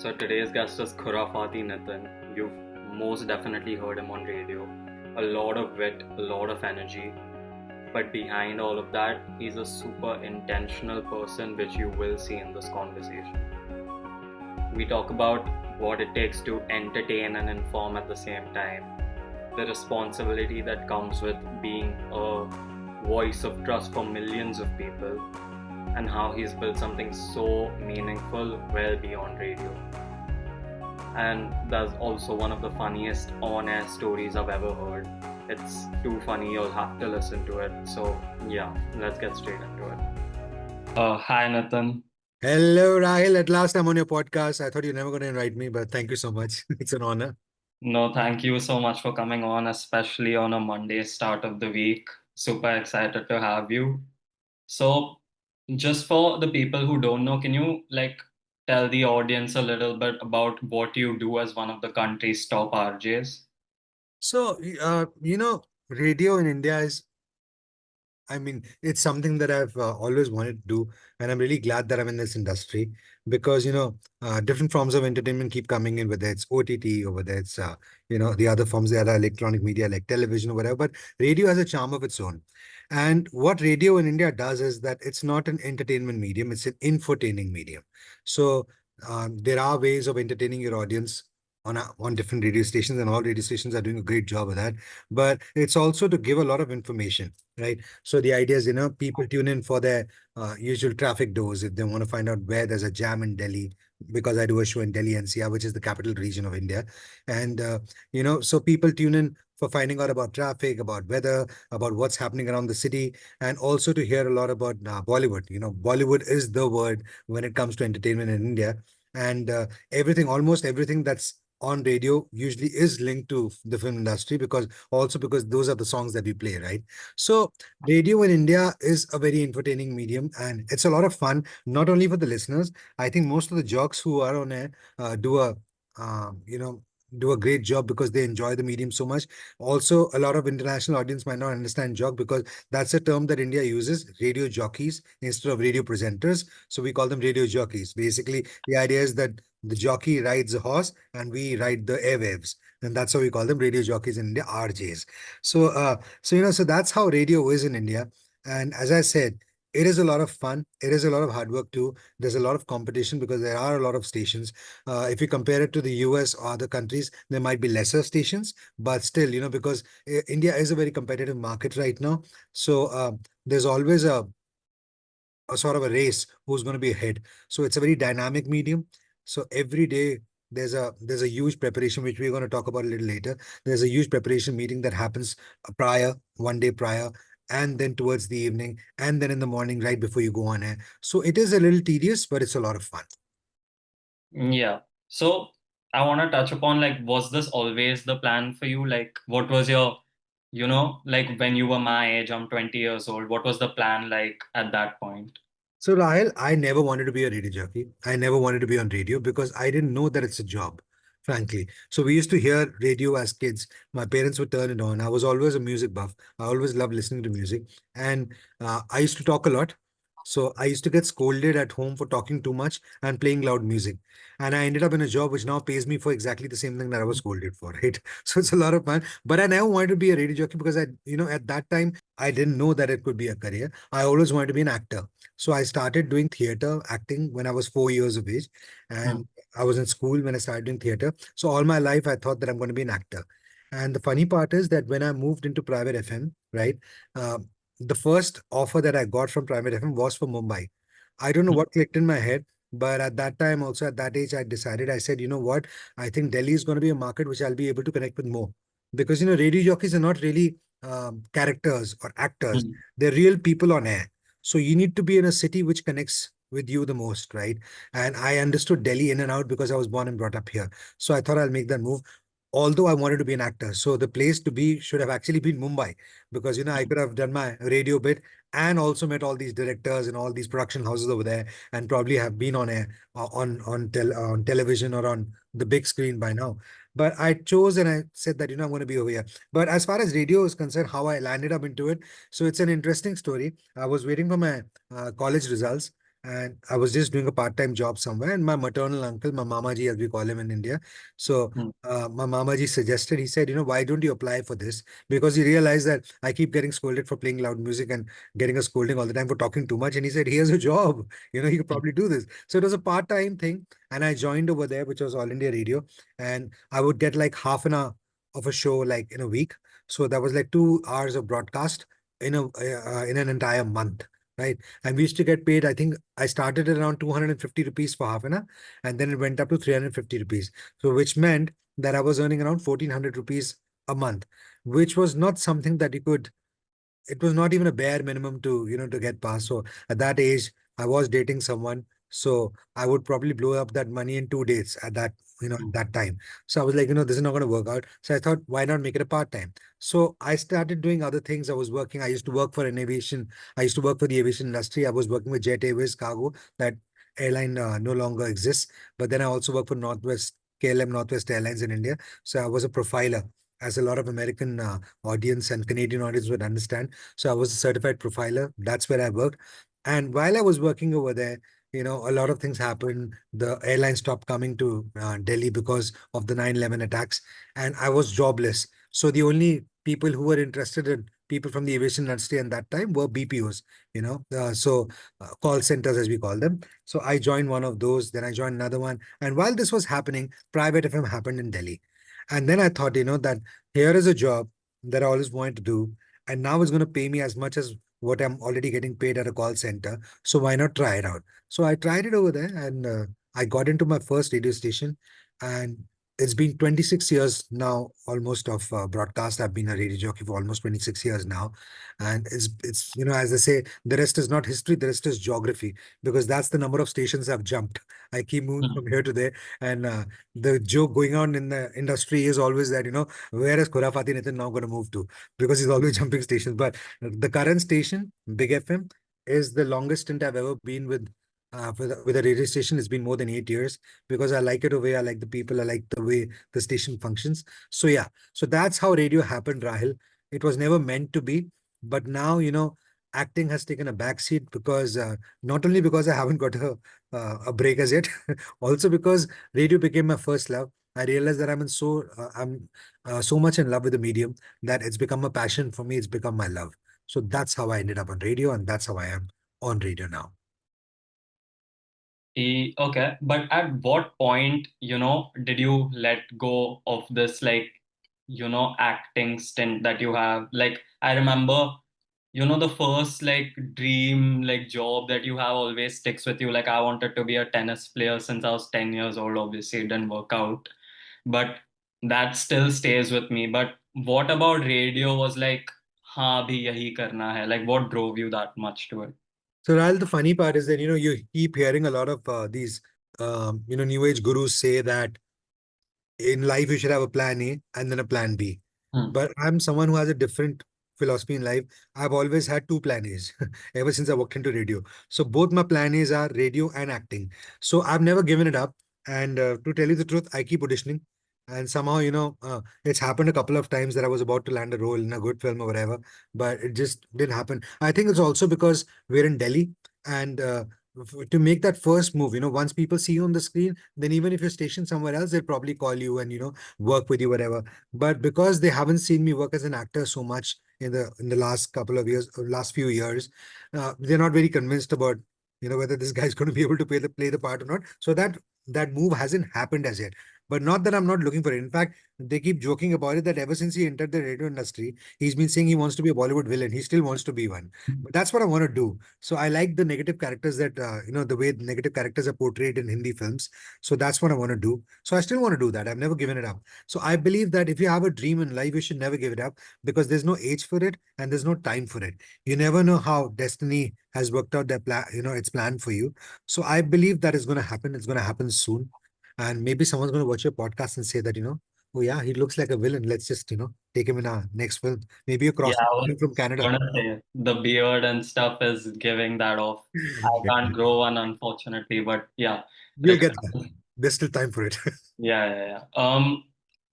So today's guest is Khurafati Nitin. You've most definitely heard him on radio. A lot of wit, a lot of energy. But behind all of that, he's a super intentional person, which you will see in this conversation. We talk about what it takes to entertain and inform at the same time, the responsibility that comes with being a voice of trust for millions of people, and how he's built something so meaningful well beyond radio. And that's also one of the funniest on air stories I've ever heard. It's too funny, you'll have to listen to it. So, yeah, let's get straight into it. Hi, Nathan. Hello, Rahil. At last, I'm on your podcast. I thought you're never going to invite me, but thank you so much. It's an honor. No, thank you so much for coming on, especially on a Monday start of the week. Super excited to have you. So, just for the people who don't know, can you tell the audience a little bit about what you do as one of the country's top RJs? So, radio in India is, it's something that I've always wanted to do. And I'm really glad that I'm in this industry because, different forms of entertainment keep coming in, whether it's OTT or whether it's, the other forms, the other electronic media like television or whatever. But radio has a charm of its own. And what radio in India does is that it's not an entertainment medium, it's an infotaining medium. So, there are ways of entertaining your audience on different radio stations, and all radio stations are doing a great job of that. But it's also to give a lot of information, right? So the idea is, people tune in for their usual traffic doors if they want to find out where there's a jam in Delhi, because I do a show in Delhi NCR, which is the capital region of India. And, so people tune in for finding out about traffic, about weather, about what's happening around the city, and also to hear a lot about Bollywood. Bollywood is the word when it comes to entertainment in India. And almost everything that's on radio usually is linked to the film industry, because those are the songs that we play, right? So radio in India is a very entertaining medium, and it's a lot of fun, not only for the listeners. I think most of the jocks who are on air um, you know, do a great job because they enjoy the medium so much. Also, a lot of international audience might not understand jock because that's a term that India uses, radio jockeys instead of radio presenters. So we call them radio jockeys. Basically, the idea is that the jockey rides a horse and we ride the airwaves. And that's how we call them, radio jockeys in India, RJs. So that's how radio is in India. And as I said, it is a lot of fun. It is a lot of hard work too. There's a lot of competition because there are a lot of stations. If you compare it to the US or other countries, there might be lesser stations, but still, because India is a very competitive market right now. So there's always a sort of a race who's going to be ahead. So it's a very dynamic medium. So every day there's a huge preparation, which we're going to talk about a little later. There's a huge preparation meeting that happens prior, one day prior, and then towards the evening, and then in the morning, right before you go on air. So it is a little tedious, but it's a lot of fun. Yeah. So I want to touch upon was this always the plan for you? Like, what was your, when you were my age, I'm 20 years old, what was the plan like at that point? So, Rahel, I never wanted to be a radio jockey. I never wanted to be on radio because I didn't know that it's a job, frankly. So we used to hear radio as kids. My parents would turn it on. I was always a music buff. I always loved listening to music. And I used to talk a lot. So I used to get scolded at home for talking too much and playing loud music. And I ended up in a job which now pays me for exactly the same thing that I was scolded for, right? So it's a lot of fun. But I never wanted to be a radio jockey because at that time, I didn't know that it could be a career. I always wanted to be an actor. So I started doing theater acting when I was 4 years of age, Hmm. and I was in school when I started doing theater. So all my life I thought that I'm going to be an actor. And the funny part is that when I moved into private FM, right, uh, the first offer that I got from private FM was for Mumbai. I don't know what clicked in my head, but at that time, also at that age, I decided, I said, you know what, I think Delhi is going to be a market which I'll be able to connect with more. Because, radio jockeys are not really characters or actors, Hmm. they're real people on air. So you need to be in a city which connects with you the most, right? And I understood Delhi in and out because I was born and brought up here. So I thought I'll make that move. Although I wanted to be an actor. So the place to be should have actually been Mumbai because, I could have done my radio bit and also met all these directors and all these production houses over there and probably have been on air on television or on the big screen by now. But I chose and I said that, I'm going to be over here. But as far as radio is concerned, how I landed up into it, so it's an interesting story. I was waiting for my college results. and I was just doing a part-time job somewhere. And my maternal uncle, my mamaji, as we call him in India, so Hmm. my mamaji suggested, he said, why don't you apply for this? Because he realized that I keep getting scolded for playing loud music and getting a scolding all the time for talking too much. And he said, here's a job, you could probably do this. So it was a part-time thing. And I joined over there, which was All India Radio. And I would get like half an hour of a show like in a week. So that was like 2 hours of broadcast in an entire month, right? And we used to get paid. I think I started at around 250 rupees for half an hour, and then it went up to 350 rupees. So which meant that I was earning around 1400 rupees a month, which was not something that you could it was not even a bare minimum to get past. So at that age, I was dating someone. So I would probably blow up that money in 2 days at that time. So I was like, this is not going to work out. So I thought, why not make it a part time? So I started doing other things. I was working. I used to work for an aviation. I used to work for the aviation industry. I was working with Jet Airways Cargo. That airline no longer exists. But then I also worked for Northwest KLM Northwest Airlines in India. So I was a profiler, as a lot of American audience and Canadian audience would understand. So I was a certified profiler. That's where I worked. And while I was working over there, a lot of things happened. The airline stopped coming to Delhi because of the 9/11 attacks, and I was jobless. So the only people who were interested in people from the aviation industry at that time were BPOs, call centers as we call them. So I joined one of those, then I joined another one. And while this was happening, private FM happened in Delhi. And then I thought, that here is a job that I always wanted to do, and now it's going to pay me as much as what I'm already getting paid at a call center. So why not try it out? So I tried it over there, and I got into my first radio station, and it's been 26 years now, almost of broadcast. I've been a radio jockey for almost 26 years now, and it's as they say, the rest is not history, the rest is geography, because that's the number of stations I've jumped. I keep moving Hmm. from here to there, and the joke going on in the industry is always that, where is Khurafati Nitin now going to move to? Because he's always jumping stations. But the current station, Big FM, is the longest stint I've ever been with a radio station. It's been more than 8 years because I like it over. I like the people. I like the way the station functions. So yeah, so that's how radio happened, Rahil. It was never meant to be, but now acting has taken a backseat because not only because I haven't got a break as yet, also because radio became my first love. I realized that I'm so much in love with the medium that it's become a passion for me. It's become my love. So that's how I ended up on radio, and that's how I am on radio now. Okay, but at what point, did you let go of this, like, acting stint that you have? Like, I remember, the first, like, dream, like, job that you have always sticks with you. Like, I wanted to be a tennis player since I was 10 years old. Obviously, it didn't work out, but that still stays with me. But what about radio was like, हाँ भी यही करना है? Like, what drove you that much to it? So, Rahul, the funny part is that you keep hearing a lot of these new age gurus say that in life you should have a plan A and then a plan B. Hmm. But I'm someone who has a different philosophy in life. I've always had two plan A's ever since I walked into radio. So both my plan A's are radio and acting. So I've never given it up. And to tell you the truth, I keep auditioning. And somehow, it's happened a couple of times that I was about to land a role in a good film or whatever, but it just didn't happen. I think it's also because we're in Delhi, and to make that first move, once people see you on the screen, then even if you're stationed somewhere else, they'll probably call you and work with you, whatever. But because they haven't seen me work as an actor so much in the last couple of years, or last few years, they're not very convinced about whether this guy's going to be able to play the part or not. So that move hasn't happened as yet. But not that I'm not looking for it. In fact, they keep joking about it that ever since he entered the radio industry, he's been saying he wants to be a Bollywood villain. He still wants to be one. But that's what I want to do. So I like the negative characters that the way negative characters are portrayed in Hindi films. So that's what I want to do. So I still want to do that. I've never given it up. So I believe that if you have a dream in life, you should never give it up because there's no age for it and there's no time for it. You never know how destiny has worked out their plan, its plan for you. So I believe that is going to happen. It's going to happen soon. And maybe someone's going to watch your podcast and say that, oh yeah, he looks like a villain. Let's just, take him in our next film. Maybe a Yeah, cross I was from Canada. gonna say the beard and stuff is giving that off. I can't grow one, unfortunately, but yeah, You'll it get there. There's still time for it. yeah, yeah, yeah.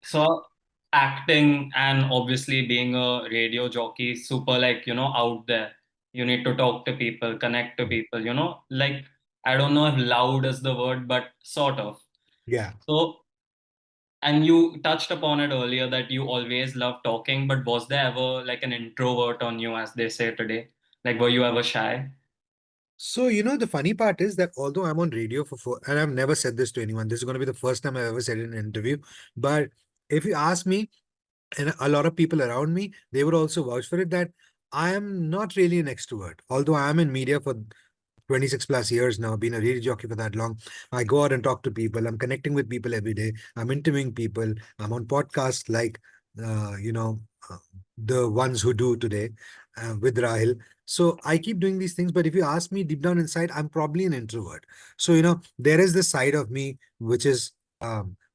So acting and obviously being a radio jockey, super like, out there. You need to talk to people, connect to people, like I don't know if loud is the word, but sort of. Yeah. So, and you touched upon it earlier that you always love talking, but was there ever like an introvert on you, as they say today? Like, were you ever shy? So, the funny part is that although I'm on radio for and I've never said this to anyone, this is going to be the first time I've ever said it in an interview. But if you ask me, and a lot of people around me, they would also vouch for it that I am not really an extrovert. Although I am in media for 26 plus years now, been a radio jockey for that long. I go out and talk to people. I'm connecting with people every day. I'm interviewing people. I'm on podcasts like, uh, you know, uh, the ones who do today with Rahil. So I keep doing these things. But if you ask me deep down inside, I'm probably an introvert. So, there is this side of me which is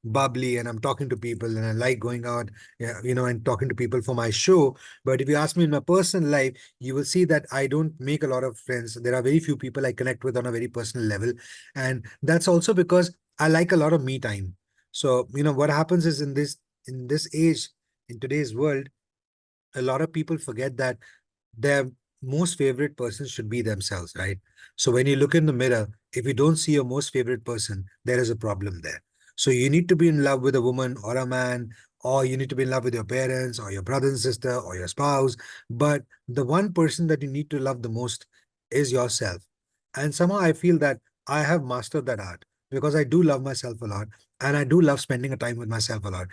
bubbly and I'm talking to people and I like going out, yeah, and talking to people for my show. But if you ask me in my personal life, you will see that I don't make a lot of friends. There are very few people I connect with on a very personal level. And that's also because I like a lot of me time. So, what happens is in this age, in today's world, a lot of people forget that their most favorite person should be themselves, right? So when you look in the mirror, if you don't see your most favorite person, there is a problem there. So you need to be in love with a woman or a man, or you need to be in love with your parents or your brother and sister or your spouse. But the one person that you need to love the most is yourself. And somehow I feel that I have mastered that art because I do love myself a lot and I do love spending a time with myself a lot.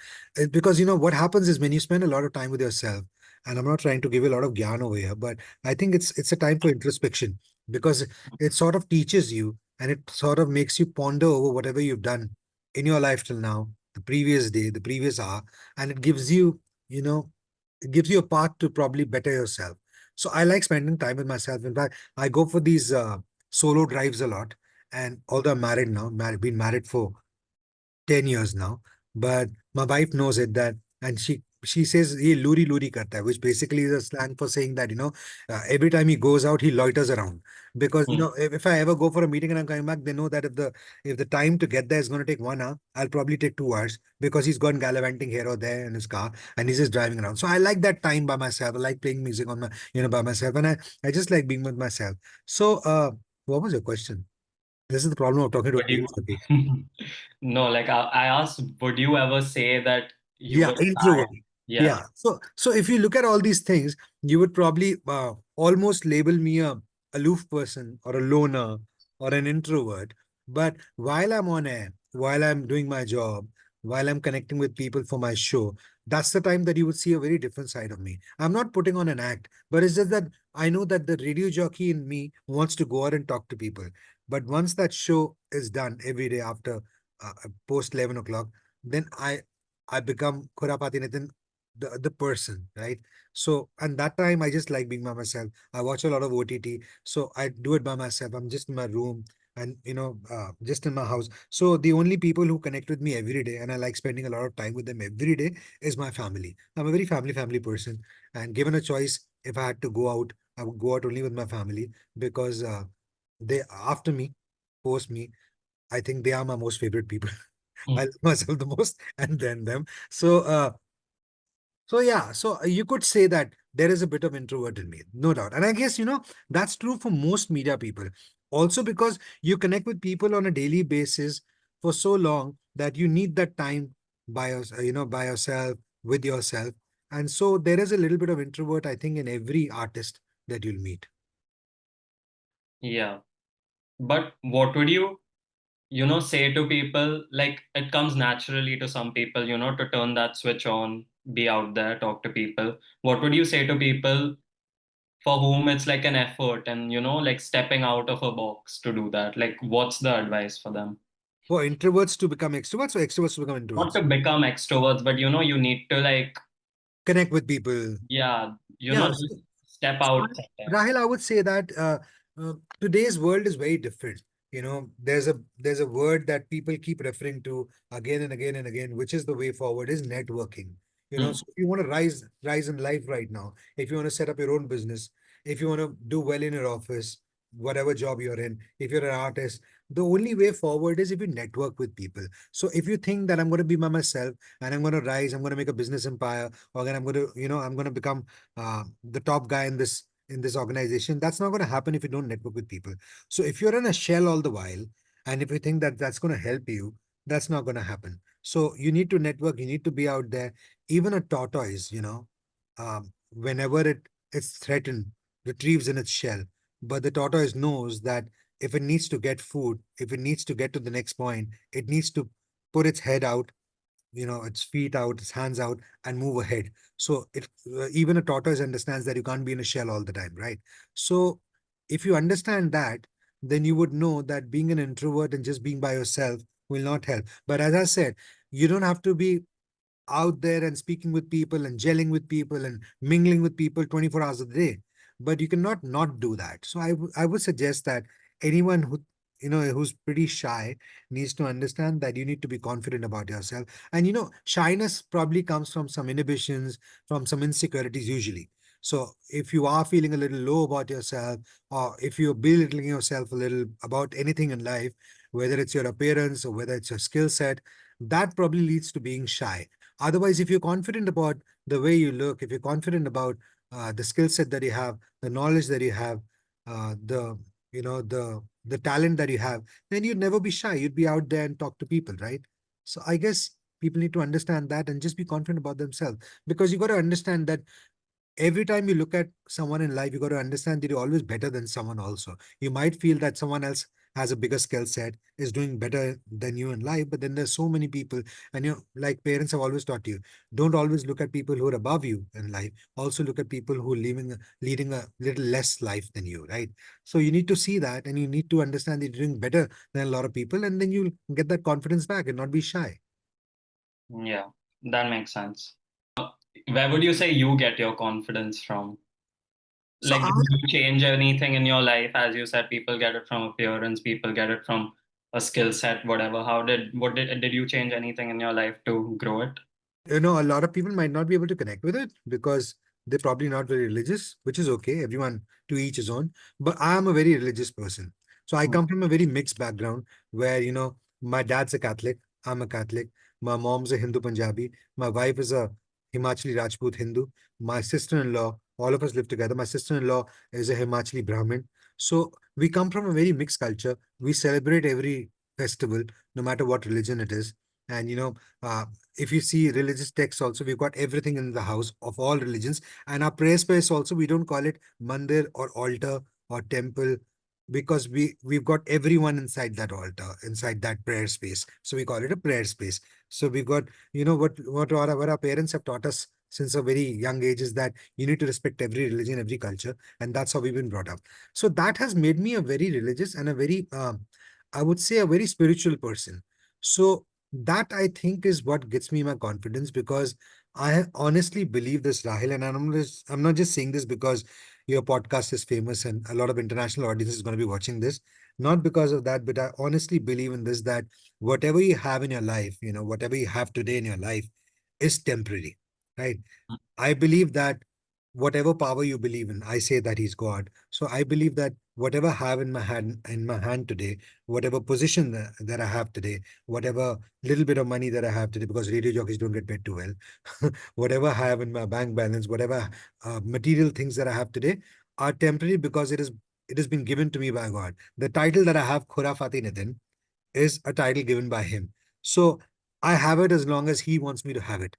Because what happens is when you spend a lot of time with yourself, and I'm not trying to give you a lot of gyan over here, but I think it's a time for introspection because it sort of teaches you and it sort of makes you ponder over whatever you've done in your life till now, the previous day, the previous hour, and you know, it gives you a path to probably better yourself. So I like spending time with myself. In fact, I go for these solo drives a lot. And although I'm married now, been married for 10 years now, but my wife knows it that, and she says he luri luri karta hai, which basically is a slang for saying that, every time he goes out, he loiters around. Because, Hmm. if I ever go for a meeting and I'm coming back, they know that if the time to get there is going to take 1 hour, I'll probably take 2 hours because he's gone gallivanting here or there in his car and he's just driving around. So I like that time by myself. I like playing music by myself. And I just like being with myself. So, what was your question? This is the problem of talking to a Would radio you? jockey. No, like I asked, would you ever say that you Yeah, were introvert. shy? Yeah. Yeah. So if you look at all these things, you would probably almost label me a aloof person or a loner or an introvert. But while I'm on air, while I'm doing my job, while I'm connecting with people for my show, that's the time that you would see a very different side of me. I'm not putting on an act, but it's just that I know that the radio jockey in me wants to go out and talk to people. But once that show is done every day after post 11 o'clock, then I become Khurafati Nitin, the person, right? So, and that time I just like being by myself. I watch a lot of OTT, so I do it by myself. I'm just in my room and just in my house. So the only people who connect with me every day, and I like spending a lot of time with them every day, is my family. I'm a very family person, and given a choice, if I had to go out, I would go out only with my family because they after me, post me. I think they are my most favorite people. I Hmm. love myself the most and then them. So yeah, you could say that there is a bit of introvert in me, no doubt. And I guess, that's true for most media people. Also because you connect with people on a daily basis for so long that you need that time by yourself, with yourself. And so there is a little bit of introvert, I think, in every artist that you'll meet. Yeah. But what would you say to people? Like it comes naturally to some people, to turn that switch on, be out there, talk to people. What would you say to people for whom it's like an effort and, like stepping out of a box to do that? Like, what's the advice for them? For introverts to become extroverts or extroverts to become Not introverts? to become extroverts, but, you need to like, Connect with people. yeah, Yeah. just step So, out sometimes. Rahil, I would say that today's world is very different. There's a word that people keep referring to again and again and again, which is the way forward, is networking. Hmm. So if you want to rise in life right now, if you want to set up your own business, if you want to do well in your office, whatever job you're in, if you're an artist, the only way forward is if you network with people. So if you think that I'm going to be by myself and I'm going to rise, I'm going to make a business empire, or then I'm going to become the top guy in this organization. That's not going to happen if you don't network with people. So if you're in a shell all the while, and if you think that that's going to help you, that's not going to happen. So you need to network, you need to be out there. Even a tortoise, whenever it's threatened, retrieves in its shell. But the tortoise knows that if it needs to get food, if it needs to get to the next point, it needs to put its head out, its feet out, its hands out, and move ahead. So it even a tortoise understands that you can't be in a shell all the time, right? So if you understand that, then you would know that being an introvert and just being by yourself will not help. But as I said, you don't have to be out there and speaking with people and gelling with people and mingling with people 24 hours a day, but you cannot not do that. So I would suggest that anyone who's pretty shy needs to understand that you need to be confident about yourself. And shyness probably comes from some inhibitions, from some insecurities usually. So if you are feeling a little low about yourself, or if you're belittling yourself a little about anything in life, whether it's your appearance or whether it's your skill set, that probably leads to being shy. Otherwise, if you're confident about the way you look, if you're confident about the skill set that you have, the knowledge that you have, the the talent that you have, then you'd never be shy. You'd be out there and talk to people, right? So I guess people need to understand that and just be confident about themselves, because you got to understand that every time you look at someone in life, you got to understand that you're always better than someone also. You might feel that someone else has a bigger skill set, is doing better than you in life, but then there's so many people, and like parents have always taught you, don't always look at people who are above you in life. Also look at people who are leading a little less life than you, right? So you need to see that, and you need to understand that you're doing better than a lot of people, and then you'll get that confidence back and not be shy. Yeah, that makes sense. Where would you say you get your confidence from? So Like, did you change anything in your life? As you said, people get it from appearance, people get it from a skill set, whatever. Did you change anything in your life to grow it? a lot of people might not be able to connect with it because they're probably not very religious, which is okay. Everyone to each his own. But I am a very religious person. So I come from a very mixed background where, my dad's a Catholic, I'm a Catholic, my mom's a Hindu Punjabi, my wife is a Himachali Rajput Hindu, my sister-in-law, all of us live together. My sister-in-law is a Himachali Brahmin. So we come from a very mixed culture. We celebrate every festival, no matter what religion it is. And if you see religious texts also, we've got everything in the house of all religions. And our prayer space also, we don't call it mandir or altar or temple, because we've got everyone inside that altar, inside that prayer space. So we call it a prayer space. So we've got, what our parents have taught us since a very young age is that you need to respect every religion, every culture, and that's how we've been brought up. So that has made me a very religious and a very, I would say, a very spiritual person. So that, I think, is what gets me my confidence, because I honestly believe this, Rahil, and I'm not just saying this because your podcast is famous and a lot of international audience is going to be watching this. Not because of that, but I honestly believe in this, that whatever you have in your life, whatever you have today in your life is temporary, right? I believe that whatever power you believe in, I say that he's God. So I believe that whatever I have in my hand today, whatever position that I have today, whatever little bit of money that I have today, because radio jockeys don't get paid too well, whatever I have in my bank balance, whatever material things that I have today are temporary, because it has been given to me by God. The title that I have, Khurafati Nitin, is a title given by him. So I have it as long as he wants me to have it.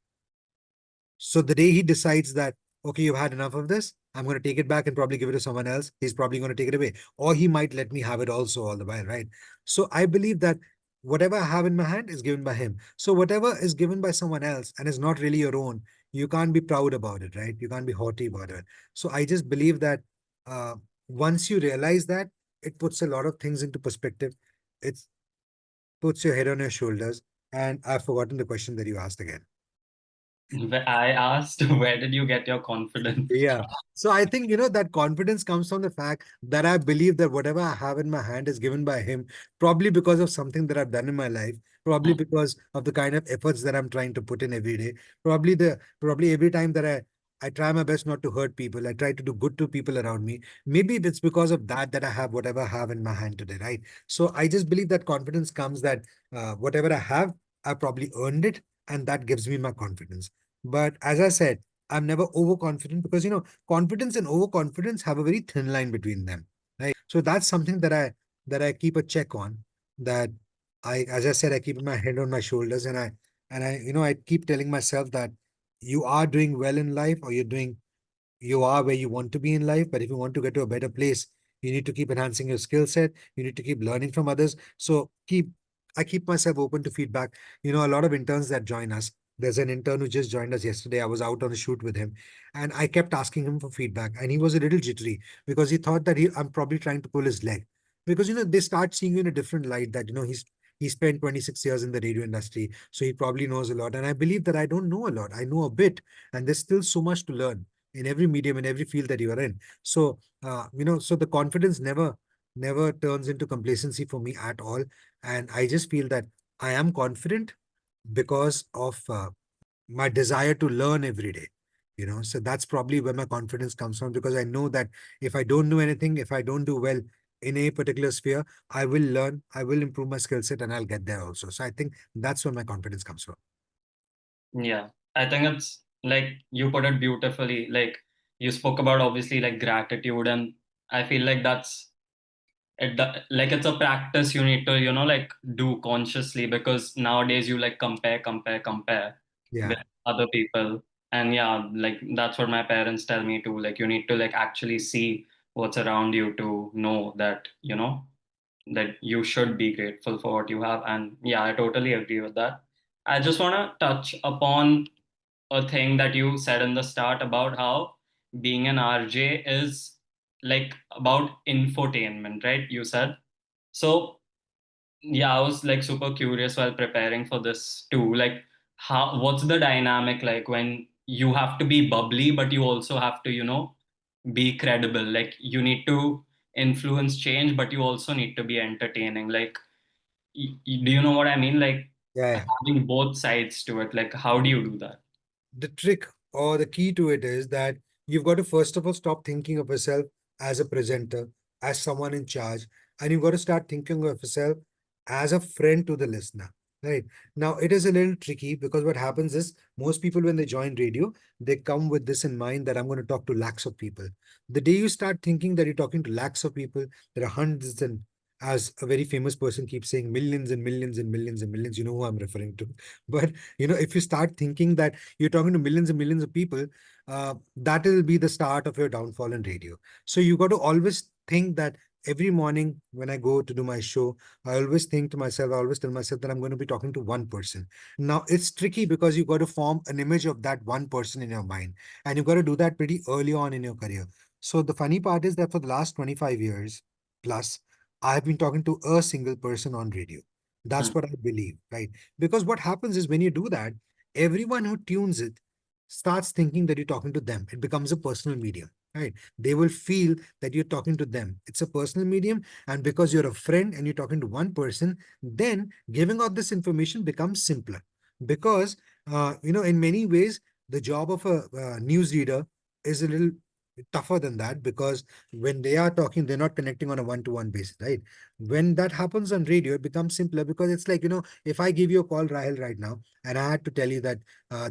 So the day he decides that, okay, you've had enough of this, I'm going to take it back and probably give it to someone else, he's probably going to take it away. Or he might let me have it also all the while, right? So I believe that whatever I have in my hand is given by him. So whatever is given by someone else and is not really your own, you can't be proud about it, right? You can't be haughty about it. So I just believe that uh, once you realize that, it puts a lot of things into perspective. It puts your head on your shoulders. And I've forgotten the question that you asked again. I asked, where did you get your confidence? Yeah. So I think, that confidence comes from the fact that I believe that whatever I have in my hand is given by him, probably because of something that I've done in my life, probably because of the kind of efforts that I'm trying to put in every day. Probably every time that I try my best not to hurt people. I try to do good to people around me. Maybe it's because of that I have whatever I have in my hand today, right? So I just believe that confidence comes that whatever I have, I probably earned it, and that gives me my confidence. But as I said, I'm never overconfident because confidence and overconfidence have a very thin line between them, right? So that's something that I keep a check on. That as I said, I keep my head on my shoulders, and I keep telling myself that you are doing well in life, or you are where you want to be in life. But if you want to get to a better place, you need to keep enhancing your skill set. You need to keep learning from others. So I keep myself open to feedback. A lot of interns that join us. There's an intern who just joined us yesterday. I was out on a shoot with him, and I kept asking him for feedback, and he was a little jittery because he thought that I'm probably trying to pull his leg. Because they start seeing you in a different light, that he spent 26 years in the radio industry, so he probably knows a lot. And I believe that I don't know a lot. I know a bit, and there's still so much to learn in every medium, in every field that you are in. So, so the confidence never turns into complacency for me at all. And I just feel that I am confident because of my desire to learn every day. So that's probably where my confidence comes from, because I know that if I don't know anything, if I don't do well in a particular sphere, I will learn, I will improve my skill set, and I'll get there also. So I think that's where my confidence comes from. Yeah, I think it's like you put it beautifully. Like you spoke about obviously like gratitude, and I feel like like it's a practice you need to like do consciously, because nowadays you like compare Yeah. with other people. And yeah, like that's what my parents tell me too, like you need to like actually see what's around you to know that that you should be grateful for what you have. And yeah, I totally agree with that. I just want to touch upon a thing that you said in the start about how being an RJ is like about infotainment, right? You said. So yeah, I was like super curious while preparing for this too. Like what's the dynamic like when you have to be bubbly, but you also have to, be credible. Like you need to influence change, but you also need to be entertaining. Like, do you know what I mean? Like Yeah, yeah. having both sides to it. Like, how do you do that? The trick or the key to it is that you've got to first of all stop thinking of yourself as a presenter, as someone in charge, and you've got to start thinking of yourself as a friend to the listener. Right now, it is a little tricky because what happens is most people, when they join radio, they come with this in mind that I'm going to talk to lakhs of people. The day you start thinking that you're talking to lakhs of people, there are hundreds and, as a very famous person keeps saying, millions and millions and millions and millions. You know who I'm referring to. But if you start thinking that you're talking to millions and millions of people, that will be the start of your downfall in radio. So you got to always think that every morning when I go to do my show, I always think to myself, I always tell myself that I'm going to be talking to one person. Now, it's tricky because you got to form an image of that one person in your mind, and you've got to do that pretty early on in your career. So the funny part is that for the last 25 years plus, I've been talking to a single person on radio. Hmm. That's what I believe, right? Because what happens is when you do that, everyone who tunes it starts thinking that you're talking to them. It becomes a personal medium, right? They will feel that you're talking to them. It's a personal medium. And because you're a friend and you're talking to one person, then giving out this information becomes simpler. Because, in many ways, the job of a news reader is a little tougher than that, because when they are talking, they're not connecting on a one-to-one basis, right? When that happens on radio, it becomes simpler because it's like, if I give you a call, Rahel, right now, and I had to tell you that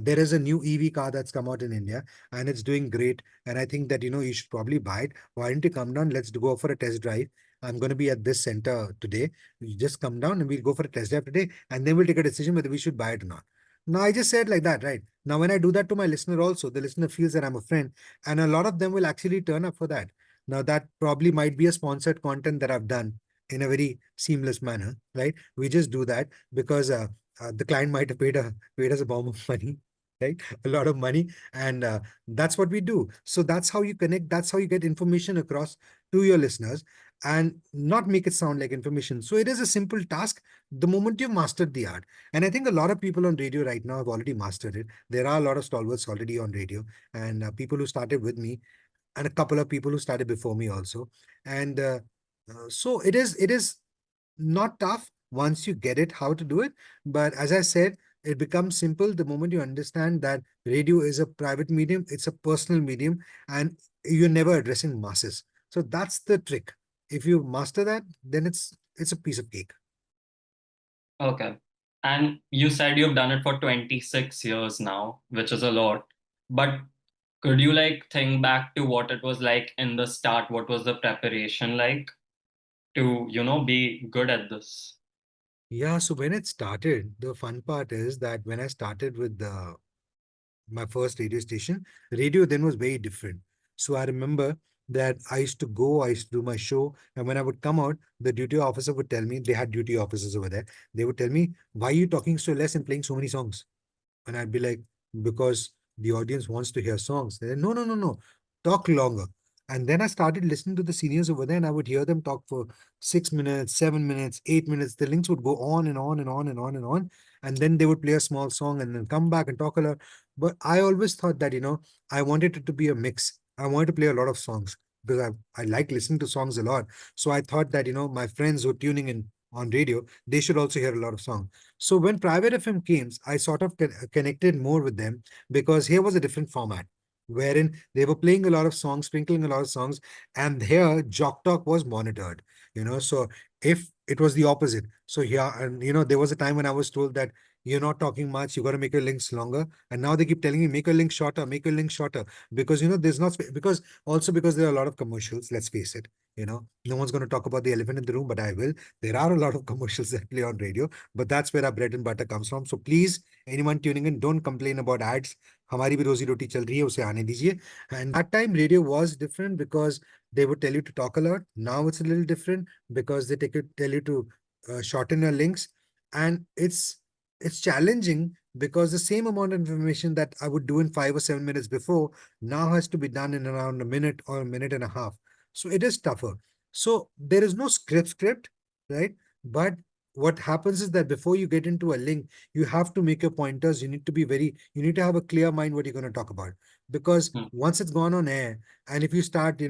there is a new EV car that's come out in India and it's doing great. And I think that, you should probably buy it. Why don't you come down? Let's go for a test drive. I'm going to be at this center today. You just come down and we'll go for a test drive today. And then we'll take a decision whether we should buy it or not. Now, I just said like that, right? Now, when I do that to my listener also, the listener feels that I'm a friend, and a lot of them will actually turn up for that. Now, that probably might be a sponsored content that I've done in a very seamless manner, right? We just do that because the client might have paid us a bomb of money, right? A lot of money, and that's what we do. So that's how you connect. That's how you get information across to your listeners, and not make it sound like information. So it is a simple task the moment you've mastered the art. And I think a lot of people on radio right now have already mastered it. There are a lot of stalwarts already on radio, and people who started with me, and a couple of people who started before me also. And so it is not tough once you get it how to do it. But as I said, it becomes simple the moment you understand that radio is a private medium, it's a personal medium, and you're never addressing masses. So that's the trick. If you master that, then it's a piece of cake. Okay. And you said you've done it for 26 years now, which is a lot. But Could you like think back to what it was like in the start? What was the preparation like to, be good at this? Yeah, so when it started, the fun part is that when I started with my first radio station, radio then was very different. So I remember that I used to do my show, and when I would come out, the duty officer would tell me, they had duty officers over there, they would tell me, why are you talking so less and playing so many songs? And I'd be like, because the audience wants to hear songs. They're like, no, no, no, no, talk longer. And then I started listening to the seniors over there, and I would hear them talk for 6 minutes, 7 minutes, 8 minutes. The links would go on and on and on and on and on. And then they would play a small song and then come back and talk a lot. But I always thought that, I wanted it to be a mix. I wanted to play a lot of songs because I like listening to songs a lot. So I thought that, my friends who are tuning in on radio, they should also hear a lot of songs. So when Private FM came, I sort of connected more with them because here was a different format wherein they were playing a lot of songs, sprinkling a lot of songs, and here Jock Talk was monitored. So if it was the opposite, so here and there was a time when I was told that you're not talking much, you got to make your links longer, and now they keep telling me make your link shorter, make your link shorter because there's not because also because there are a lot of commercials. Let's face it. No one's going to talk about the elephant in the room, but I will. There are a lot of commercials that play on radio, but that's where our bread and butter comes from. So please, anyone tuning in, don't complain about ads. हमारी भी रोजी रोटी चल रही है उसे आने दीजिए. And that time radio was different because they would tell you to talk a lot. Now it's a little different because they tell you to shorten your links, and it's challenging because the same amount of information that I would do in 5 or 7 minutes before now has to be done in around a minute or a minute and a half. So it is tougher. So there is no script, right? But what happens is that before you get into a link, you have to make your pointers. You need to have a clear mind what you're going to talk about. Because Hmm. once it's gone on air, and if you start,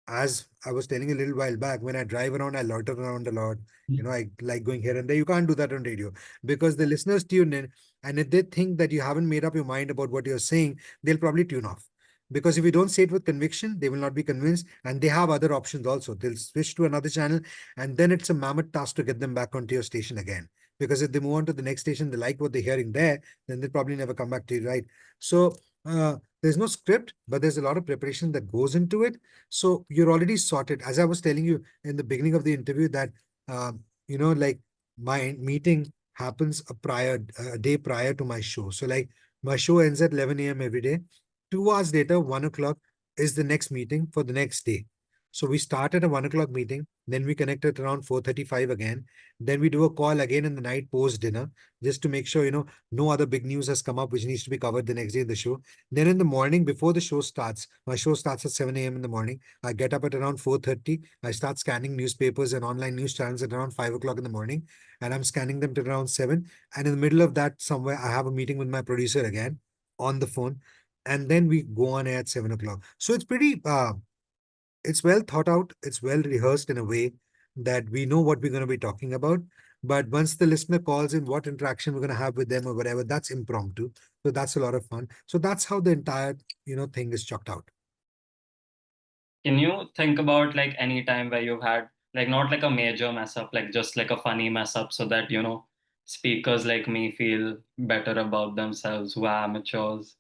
as I was telling a little while back, when I drive around, I loiter around a lot. I like going here and there. You can't do that on radio because the listeners tune in, and if they think that you haven't made up your mind about what you're saying, they'll probably tune off. Because if you don't say it with conviction, they will not be convinced, and they have other options also. They'll switch to another channel, and then it's a mammoth task to get them back onto your station again. Because if they move on to the next station, they like what they're hearing there, then they'll probably never come back to you, right? So there's no script, but there's a lot of preparation that goes into it. So you're already sorted. As I was telling you in the beginning of the interview, that like my meeting happens a day prior to my show. So like my show ends at 11 a.m. every day. 2 hours later, 1 o'clock is the next meeting for the next day. So we start at a 1 o'clock meeting, then we connect at around 4:35 again. Then we do a call again in the night post dinner, just to make sure no other big news has come up which needs to be covered the next day in the show. Then in the morning before the show starts, my show starts at 7 a.m. in the morning. I get up at around 4:30. I start scanning newspapers and online news channels at around 5 o'clock in the morning, and I'm scanning them till around 7. And in the middle of that, somewhere I have a meeting with my producer again on the phone, and then we go on air at 7 o'clock. So it's well thought out, it's well rehearsed in a way that we know what we're going to be talking about. But once the listener calls in, what interaction we're going to have with them or whatever, that's impromptu. So that's a lot of fun. So that's how the entire, thing is chalked out. Can you think about like any time where you've had like not like a major mess up, like just like a funny mess up so that, speakers like me feel better about themselves who are amateurs?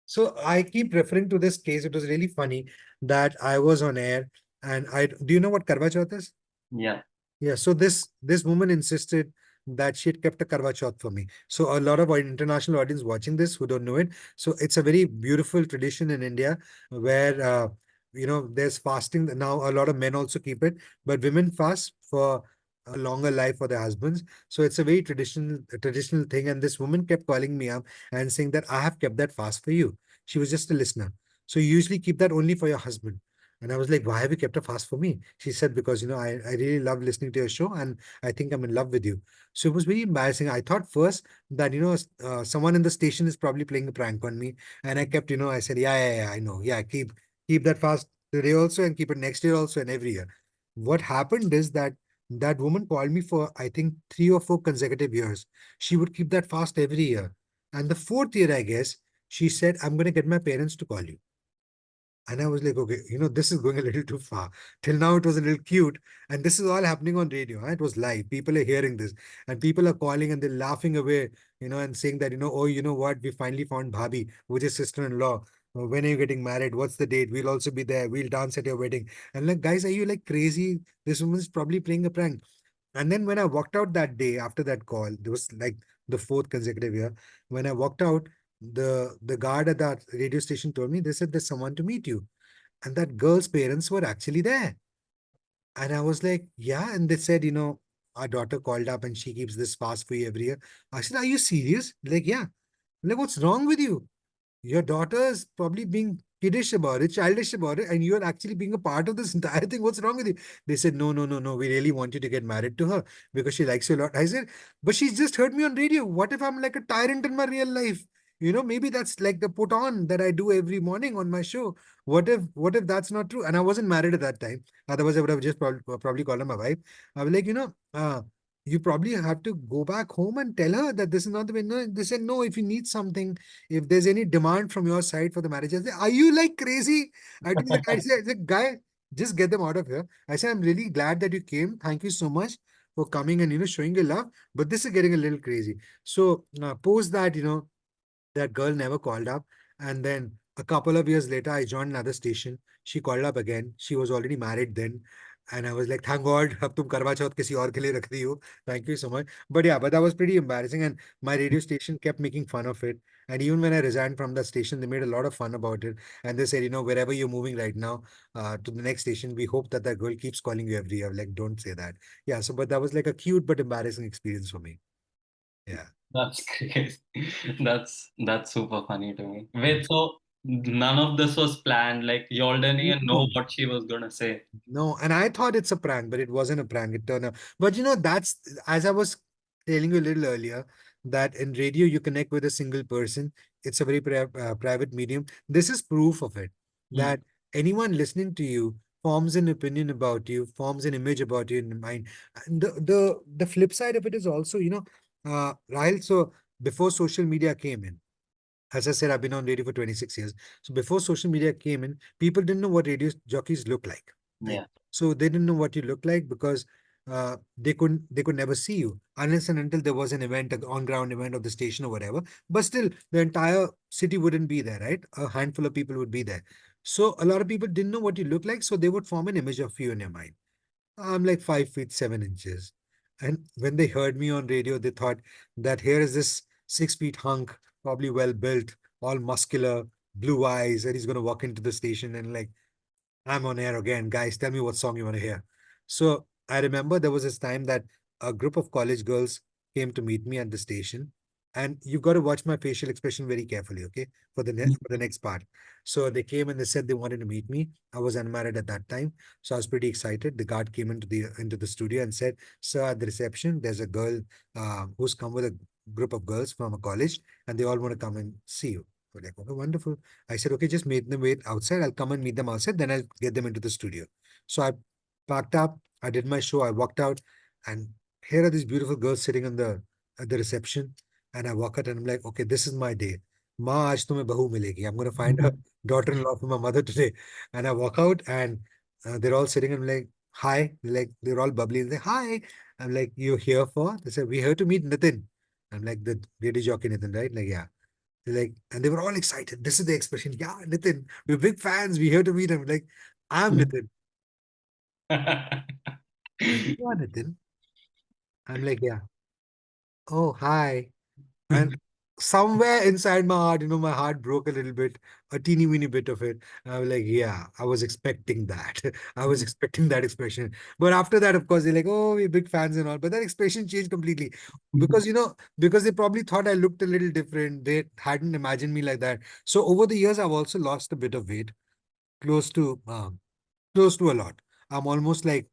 So I keep referring to this case. It was really funny that I was on air, and do you know what Karwa Chauth is? Yeah. Yeah, so this woman insisted that she had kept a Karwa Chauth for me. So a lot of our international audience watching this who don't know it. So it's a very beautiful tradition in India where there's fasting. Now a lot of men also keep it, but women fast for a longer life for their husbands. So it's a traditional thing. And this woman kept calling me up and saying that I have kept that fast for you. She was just a listener. So you usually keep that only for your husband. And I was like, why have you kept a fast for me? She said, because, I really love listening to your show, and I think I'm in love with you. So it was very embarrassing. I thought first that, someone in the station is probably playing a prank on me. And I kept, I said, yeah, yeah, yeah, I know. Yeah, keep that fast today also, and keep it next year also, and every year. What happened is that that woman called me for, I think, 3 or 4 consecutive years. She would keep that fast every year. And the fourth year, I guess, she said, I'm going to get my parents to call you. And I was like, okay, this is going a little too far. Till now, it was a little cute. And this is all happening on radio. Huh? It was live. People are hearing this. And people are calling and they're laughing away, and saying that, oh, you know what? We finally found Bhabhi, which is sister-in-law. When are you getting married? What's the date? We'll also be there. We'll dance at your wedding. And like, guys, are you like crazy? This woman's probably playing a prank. And then when I walked out that day after that call, there was like the fourth consecutive year. When I walked out, the guard at that radio station told me, they said there's someone to meet you. And that girl's parents were actually there. And I was like, yeah. And they said, our daughter called up and she keeps this fast for you every year. I said, are you serious? Like, yeah. Like, what's wrong with you? Your daughter is probably being kiddish about it, childish about it, and you are actually being a part of this entire thing. What's wrong with you? They said, no, no, no, no. We really want you to get married to her because she likes you a lot. I said, but she's just heard me on radio. What if I'm like a tyrant in my real life? Maybe that's like the put on that I do every morning on my show. What if that's not true? And I wasn't married at that time. Otherwise, I would have just probably called her my wife. I was like, you probably have to go back home and tell her that this is not the way. No, they said, no, if you need something, if there's any demand from your side for the marriage, I said, are you like crazy? I said, guy, just get them out of here. I said, I'm really glad that you came. Thank you so much for coming and, showing your love. But this is getting a little crazy. So, post that, that girl never called up. And then a couple of years later, I joined another station. She called up again. She was already married then. And I was like, thank God, अब तुम करवा चौथ किसी और के लिए रख रही हो. Thank you so much. But yeah, but that was pretty embarrassing. And my radio station kept making fun of it. And even when I resigned from the station, they made a lot of fun about it. And they said, wherever you're moving right now, to the next station, we hope that that girl keeps calling you every year. Like, don't say that. Yeah. So, but that was like a cute but embarrassing experience for me. Yeah. That's great. That's super funny to me. Wait, so none of this was planned. Like y'all didn't even know No. what she was gonna say. No, and I thought it's a prank, but it wasn't a prank. It turned out. But that's as I was telling you a little earlier, that in radio you connect with a single person. It's a very private medium. This is proof of it. Hmm. That anyone listening to you forms an opinion about you, forms an image about you in the mind. And the flip side of it is also, Rahil. So before social media came in, as I said, I've been on radio for 26 years. So before social media came in, people didn't know what radio jockeys look like, right? Yeah. So they didn't know what you look like because they could never see you unless and until there was an event, an on-ground event of the station or whatever. But still, the entire city wouldn't be there, right? A handful of people would be there. So a lot of people didn't know what you look like, so they would form an image of you in your mind. I'm like 5 feet 7 inches. And when they heard me on radio, they thought that here is this 6 feet hunk, probably well built, all muscular, blue eyes, and he's going to walk into the station and like, I'm on air again. Guys, tell me what song you want to hear. So I remember there was this time that a group of college girls came to meet me at the station. And you've got to watch my facial expression very carefully, okay? For the next part. So they came and they said they wanted to meet me. I was unmarried at that time. So I was pretty excited. The guard came into the studio and said, sir, at the reception, there's a girl who's come with a group of girls from a college, and they all want to come and see you. We're like, okay, wonderful. I said, okay, just make them wait outside. I'll come and meet them outside. Then I'll get them into the studio. So I packed up. I did my show. I walked out, and here are these beautiful girls sitting on the at the reception. And I walk out, and I'm like, okay, this is my day. Ma, aaj tumhe bahu milegi. I'm going to find a daughter-in-law for my mother today. And I walk out, and they're all sitting. And I'm like, hi. They're all bubbly. And they, hi. I'm like, you here for? They said, we're here to meet Nitin. I'm like, the radio jockey Nitin, right? Like, yeah. Like, and they were all excited. This is the expression. Yeah, Nitin, we're big fans. We're here to meet him. Like, I'm Nitin. And you are Nitin. I'm like, yeah. Oh, hi. And somewhere inside my heart, my heart broke a little bit, a teeny weeny bit of it. And I was like, yeah, I was expecting that. I was expecting that expression. But after that, of course, they're like, oh, we're big fans and all. But that expression changed completely because, because they probably thought I looked a little different. They hadn't imagined me like that. So over the years, I've also lost a bit of weight, close to, close to a lot. I'm almost like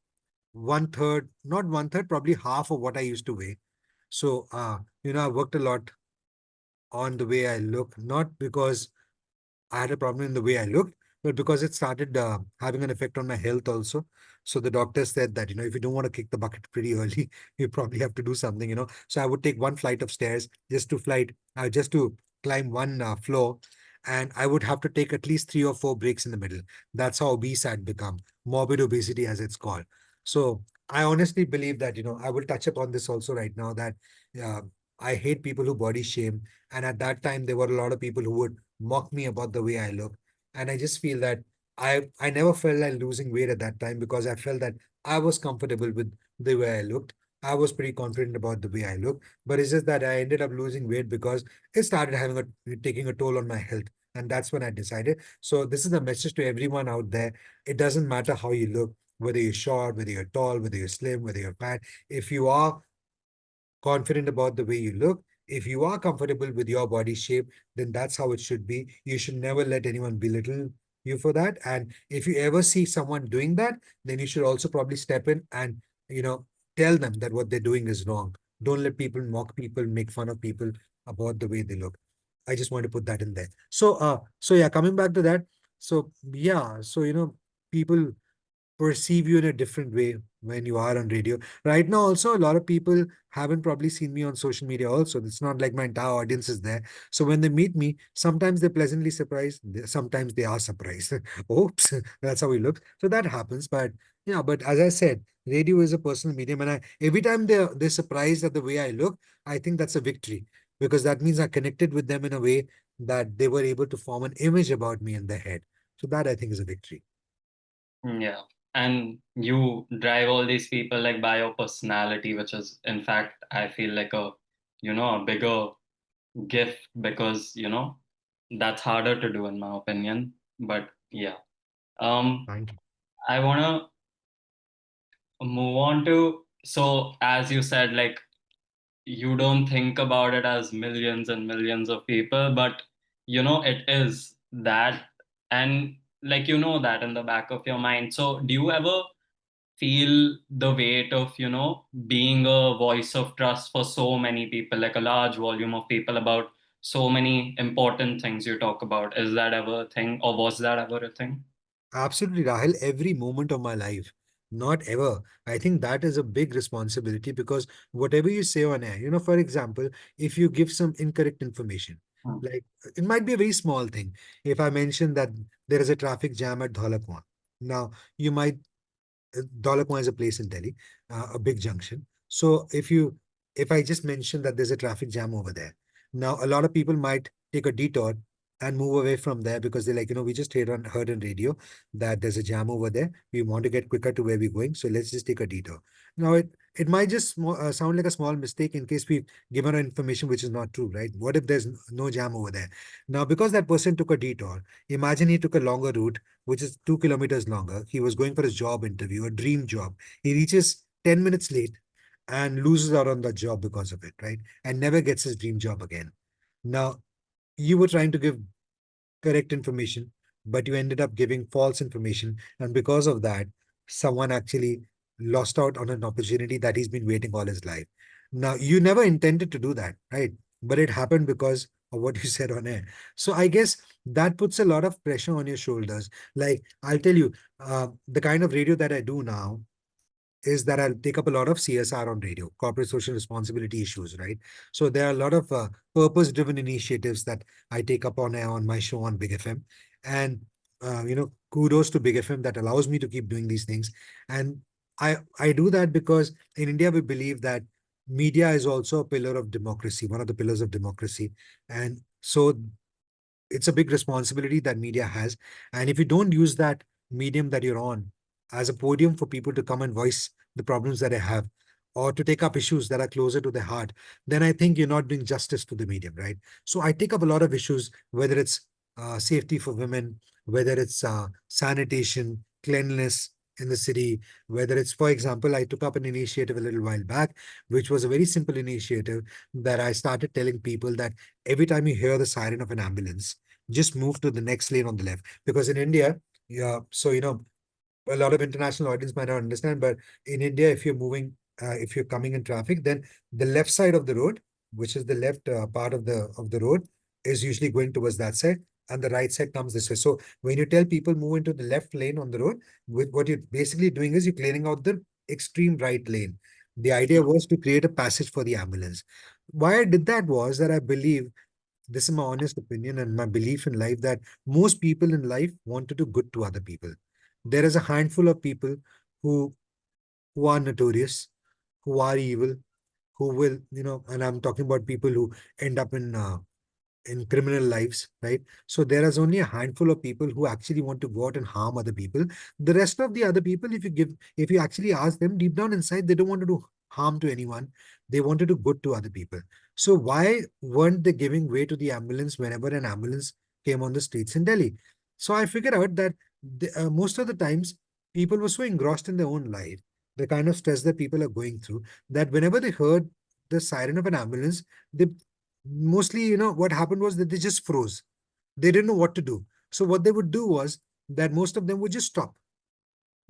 one third, not one third, probably half of what I used to weigh. So, I worked a lot on the way I look, not because I had a problem in the way I looked, but because it started having an effect on my health also. So the doctor said that, if you don't want to kick the bucket pretty early, you probably have to do something. So I would take one flight of stairs just to climb one floor. and I would have to take at least 3 or 4 breaks in the middle. That's how obese I'd become, morbid obesity as it's called. So I honestly believe that, I will touch upon this also right now, that uh, I hate people who body shame. And at that time, there were a lot of people who would mock me about the way I look. And I just feel that I never felt like losing weight at that time, because I felt that I was comfortable with the way I looked. I was pretty confident about the way I look, but it's just that I ended up losing weight because it started taking a toll on my health. And that's when I decided. So this is the message to everyone out there. It doesn't matter how you look, whether you're short, whether you're tall, whether you're slim, whether you're fat. If you are confident about the way you look, if you are comfortable with your body shape, then that's how it should be. You should never let anyone belittle you for that. And if you ever see someone doing that, then you should also probably step in and, you know, tell them that what they're doing is wrong. Don't let people mock people, make fun of people about the way they look. I just want to put that in there. So yeah, coming back to that. So yeah, so people perceive you in a different way when you are on radio. Right now, also, a lot of people haven't probably seen me on social media also. It's not like my entire audience is there. So when they meet me, sometimes they're pleasantly surprised. Sometimes they are surprised. Oops, that's how we look. So that happens. But yeah, but as I said, radio is a personal medium. And every time they're surprised at the way I look, I think that's a victory, because that means I connected with them in a way that they were able to form an image about me in their head. So that I think is a victory. Yeah. And you drive all these people like by your personality, which is in fact I feel like a bigger gift, because that's harder to do in my opinion. But yeah. Um Thank you. I wanna move on to, so as you said, like you don't think about it as millions and millions of people, but it is that. And like that in the back of your mind. So do you ever feel the weight of being a voice of trust for so many people, like a large volume of people, about so many important things you talk about? Is that ever a thing, or was that ever a thing? Absolutely, Rahul. Every moment of my life, not ever. I think that is a big responsibility, because whatever you say on air, for example, if you give some incorrect information, Hmm. like it might be a very small thing. If I mention that there is a traffic jam at Dholakwan, now you might Dholakwan is a place in Delhi, a big junction. So if I just mention that there's a traffic jam over there, now a lot of people might take a detour and move away from there, because they're like, we just heard on radio that there's a jam over there. We want to get quicker to where we're going, so let's just take a detour. Now it might just sound like a small mistake in case we've given her information which is not true, right? What if there's no jam over there? Now, because that person took a detour, imagine he took a longer route which is 2 kilometers longer. He was going for his job interview, a dream job. He reaches 10 minutes late and loses out on the job because of it, right? And never gets his dream job again. Now, you were trying to give correct information, but you ended up giving false information. And because of that, someone actually lost out on an opportunity that he's been waiting all his life. Now, you never intended to do that, right? But it happened because of what you said on air. So I guess that puts a lot of pressure on your shoulders. Like, I'll tell you, the kind of radio that I do now is that I'll take up a lot of CSR on radio, corporate social responsibility issues, right? So there are a lot of purpose-driven initiatives that I take up on my show on Big FM, and kudos to Big FM that allows me to keep doing these things. And I do that because in India we believe that media is also a pillar of democracy, one of the pillars of democracy, and so it's a big responsibility that media has. And if you don't use that medium that you're on as a podium for people to come and voice the problems that they have, or to take up issues that are closer to their heart, then I think you're not doing justice to the medium, right? So I take up a lot of issues, whether it's safety for women, whether it's sanitation, cleanliness in the city, whether it's, for example, I took up an initiative a little while back, which was a very simple initiative, that I started telling people that every time you hear the siren of an ambulance, just move to the next lane on the left. Because in India, yeah, so a lot of international audience might not understand, but in India, if you're coming in traffic, then the left side of the road, which is the left part of the road, is usually going towards that side, and the right side comes this way. So when you tell people move into the left lane on the road, with what you're basically doing is you're clearing out the extreme right lane. The idea was to create a passage for the ambulance. Why I did that was that I believe this is my honest opinion and my belief in life, that most people in life want to do good to other people. There is a handful of people who who are notorious, who are evil, who will, and I'm talking about people who end up in criminal lives, right? So there is only a handful of people who actually want to go out and harm other people. The rest of the other people, if you actually ask them deep down inside, they don't want to do harm to anyone. They want to do good to other people. So why weren't they giving way to the ambulance whenever an ambulance came on the streets in Delhi? So I figured out that most of the times people were so engrossed in their own life, the kind of stress that people are going through, that whenever they heard the siren of an ambulance, they mostly, what happened was that they just froze. They didn't know what to do. So what they would do was that most of them would just stop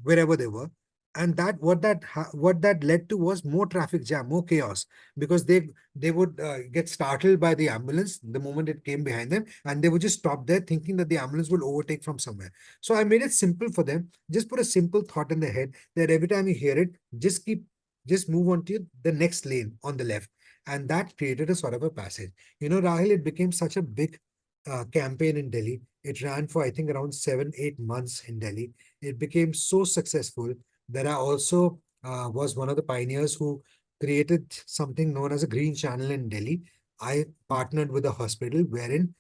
wherever they were, and what that led to was more traffic jam, more chaos, because they would get startled by the ambulance the moment it came behind them, and they would just stop there thinking that the ambulance will overtake from somewhere. So I made it simple for them. Just put a simple thought in their head that every time you hear it, just move on to the next lane on the left, and that created a sort of a passage. Rahil, it became such a big campaign in Delhi. It ran for, I think, around 7-8 months in Delhi. It became so successful that I also was one of the pioneers who created something known as a green channel in Delhi. I partnered with a hospital wherein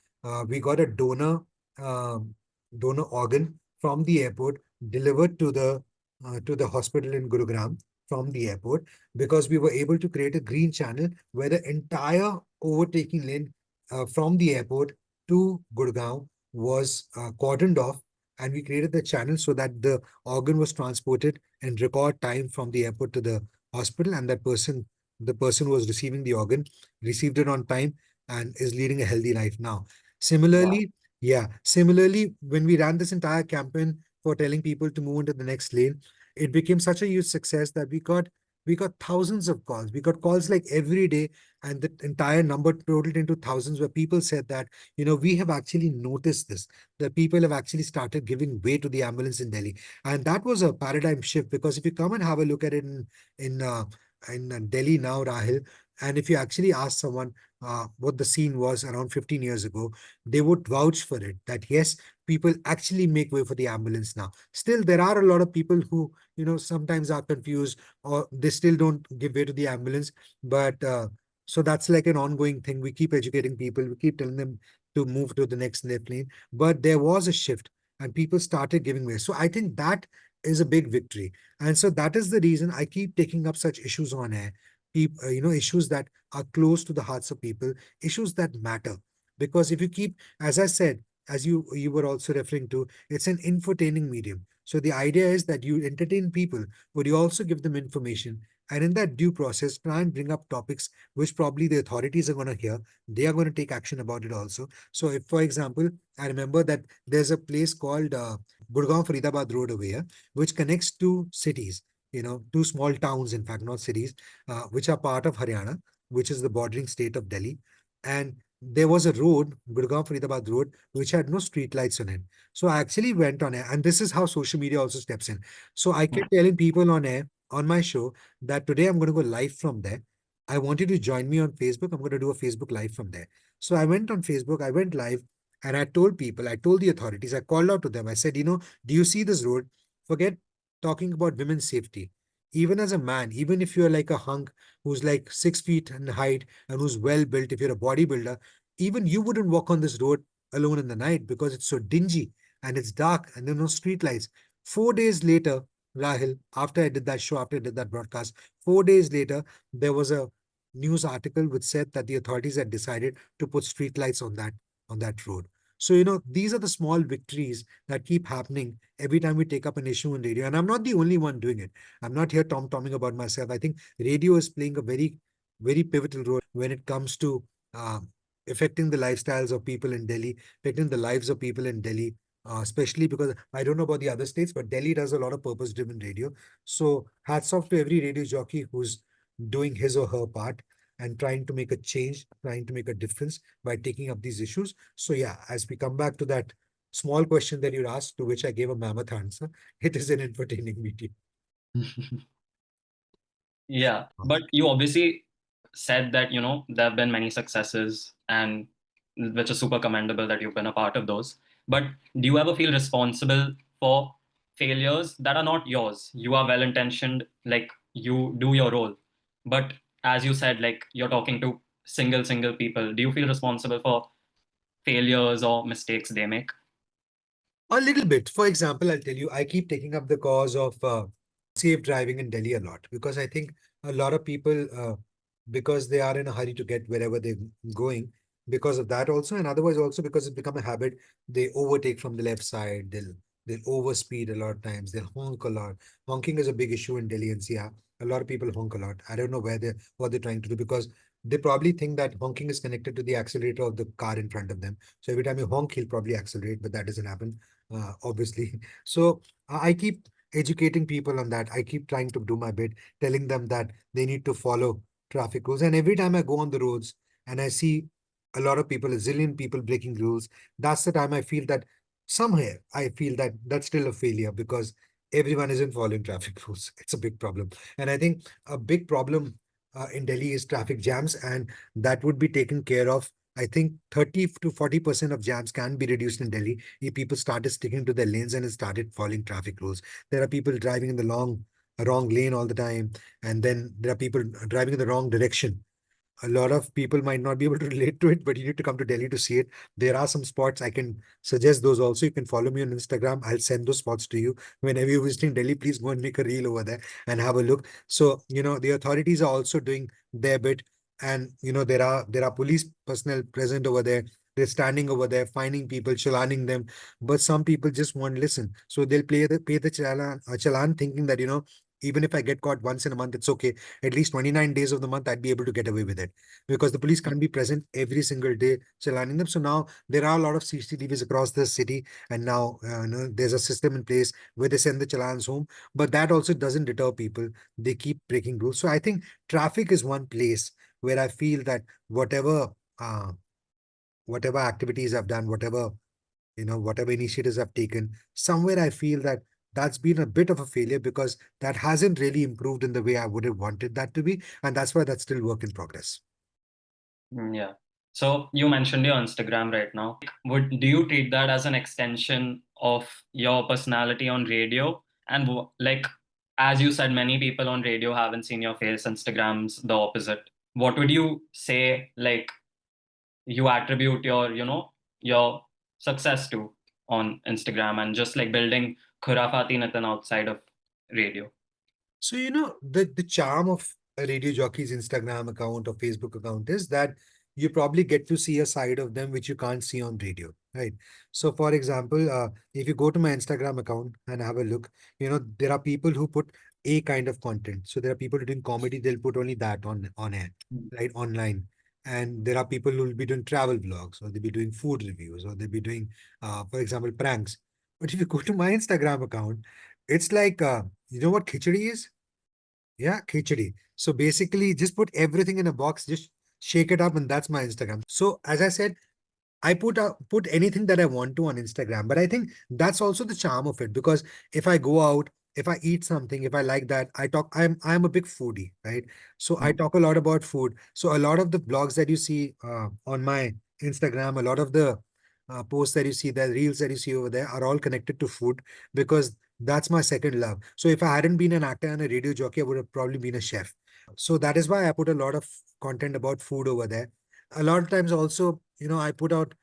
we got a donor organ from the airport delivered to the hospital in Gurugram from the airport, because we were able to create a green channel where the entire overtaking lane from the airport to Gurgaon was cordoned off, and we created the channel so that the organ was transported in record time from the airport to the hospital, and the person who was receiving the organ, received it on time and is leading a healthy life now. Wow. Similarly, when we ran this entire campaign for telling people to move into the next lane, it became such a huge success that we got thousands of calls. We got calls like every day, and the entire number totaled into thousands, where people said that, we have actually noticed this, that people have actually started giving way to the ambulance in Delhi. And that was a paradigm shift, because if you come and have a look at it in uh, in Delhi now, Rahil, and if you actually ask someone what the scene was around 15 years ago, they would vouch for it, that yes, people actually make way for the ambulance now. Still, there are a lot of people who, sometimes are confused, or they still don't give way to the ambulance. But so that's like an ongoing thing. We keep educating people, we keep telling them to move to the next left lane. But there was a shift, and people started giving way. So I think that is a big victory. And so that is the reason I keep taking up such issues on air. Issues that are close to the hearts of people, issues that matter. Because if you keep, as I said, as you were also referring to, it's an infotainment medium. So the idea is that you entertain people, but you also give them information. And in that due process, try and bring up topics which probably the authorities are going to hear. They are going to take action about it also. So if, for example, I remember that there's a place called Gurgaon Faridabad Road over here, which connects two cities, two small towns, in fact, not cities, which are part of Haryana, which is the bordering state of Delhi. And there was a road, Gurgaon Faridabad Road, which had no street lights on it. So I actually went on air, and this is how social media also steps in. So I kept telling people on air on my show that today I'm going to go live from there. I want you to join me on Facebook. I'm going to do a Facebook live from there. So I went on Facebook, I went live, and I told people, I told the authorities, I called out to them. I said, do you see this road? Forget talking about women's safety. Even as a man, even if you're like a hunk who's like 6 feet in height and who's well built, if you're a bodybuilder, even you wouldn't walk on this road alone in the night because it's so dingy and it's dark and there are no street lights. 4 days later, Rahil, after I did that show, after I did that broadcast, 4 days later, there was a news article which said that the authorities had decided to put street lights on that road. So, these are the small victories that keep happening every time we take up an issue in radio. And I'm not the only one doing it. I'm not here tom-tomming about myself. I think radio is playing a very, very pivotal role when it comes to uh, affecting the lifestyles of people in Delhi, affecting the lives of people in Delhi, especially because I don't know about the other states, but Delhi does a lot of purpose-driven radio. So hats off to every radio jockey who's doing his or her part and trying to make a change, trying to make a difference by taking up these issues. So yeah, as we come back to that small question that you asked, to which I gave a mammoth answer, it is an entertaining medium. Yeah, but you obviously said that, there have been many successes and which is super commendable that you've been a part of those. But do you ever feel responsible for failures that are not yours? You are well intentioned, like you do your role, but as you said, like you're talking to single people. Do you feel responsible for failures or mistakes they make? A little bit. For example, I'll tell you, I keep taking up the cause of safe driving in Delhi a lot because I think a lot of people, because they are in a hurry to get wherever they're going, because of that also, and otherwise also because it's become a habit, they overtake from the left side. They'll overspeed a lot of times. They'll honk a lot. Honking is a big issue in Delhi NCR. A lot of people honk a lot. I don't know what they're trying to do because they probably think that honking is connected to the accelerator of the car in front of them. So every time you honk, he'll probably accelerate, but that doesn't happen obviously. So I keep educating people on that. I keep trying to do my bit, telling them that they need to follow traffic rules. And every time I go on the roads and I see a lot of people, a zillion people breaking rules, that's the time I feel that somewhere I feel that that's still a failure because everyone isn't following traffic rules. It's a big problem. And I think a big problem in Delhi is traffic jams, and that would be taken care of. I think 30 to 40% of jams can be reduced in Delhi if people started sticking to their lanes and started following traffic rules. There are people driving in the wrong lane all the time, and then there are people driving in the wrong direction. A lot of people might not be able to relate to it, but you need to come to Delhi to see it. There are some spots I can suggest those also. You can follow me on Instagram. I'll send those spots to you. Whenever you're visiting Delhi, please go and make a reel over there and have a look. So, the authorities are also doing their bit. And there are police personnel present over there. They're standing over there, finding people, chalaning them. But some people just won't listen. So they'll pay the chalan thinking that, even if I get caught once in a month, it's okay. At least 29 days of the month, I'd be able to get away with it because the police can't be present every single day chalaning them. So now there are a lot of CCTVs across the city, and now there's a system in place where they send the chalans home. But that also doesn't deter people. They keep breaking rules. So I think traffic is one place where I feel that uh, whatever activities I've done, whatever initiatives I've taken, somewhere I feel that that's been a bit of a failure because that hasn't really improved in the way I would have wanted that to be. And that's why that's still work in progress. Yeah. So you mentioned your Instagram right now. Would do you treat that as an extension of your personality on radio? And like as you said, many people on radio haven't seen your face. Instagram's the opposite. What would you say like you attribute your success to on Instagram and just like building Khurafati Nitin outside of radio? So, the charm of a radio jockey's Instagram account or Facebook account is that you probably get to see a side of them which you can't see on radio, right? So, for example, if you go to my Instagram account and have a look, there are people who put a kind of content. So there are people doing comedy, they'll put only that on air, right? Online. And there are people who will be doing travel vlogs, or they'll be doing food reviews, or they'll be doing, for example, pranks. But if you go to my Instagram account, it's like, you know what khichdi is? Yeah, khichdi. So basically, just put everything in a box, just shake it up, and that's my Instagram. So as I said, I put anything that I want to on Instagram, but I think that's also the charm of it because if I go out, if I eat something, if I like that, I talk. I'm a big foodie, right? So I talk a lot about food. So a lot of the blogs that you see on my Instagram, a lot of the posts that you see, the reels that you see over there are all connected to food because that's my second love. So if I hadn't been an actor and a radio jockey, I would have probably been a chef. So that is why I put a lot of content about food over there. A lot of times also, I put out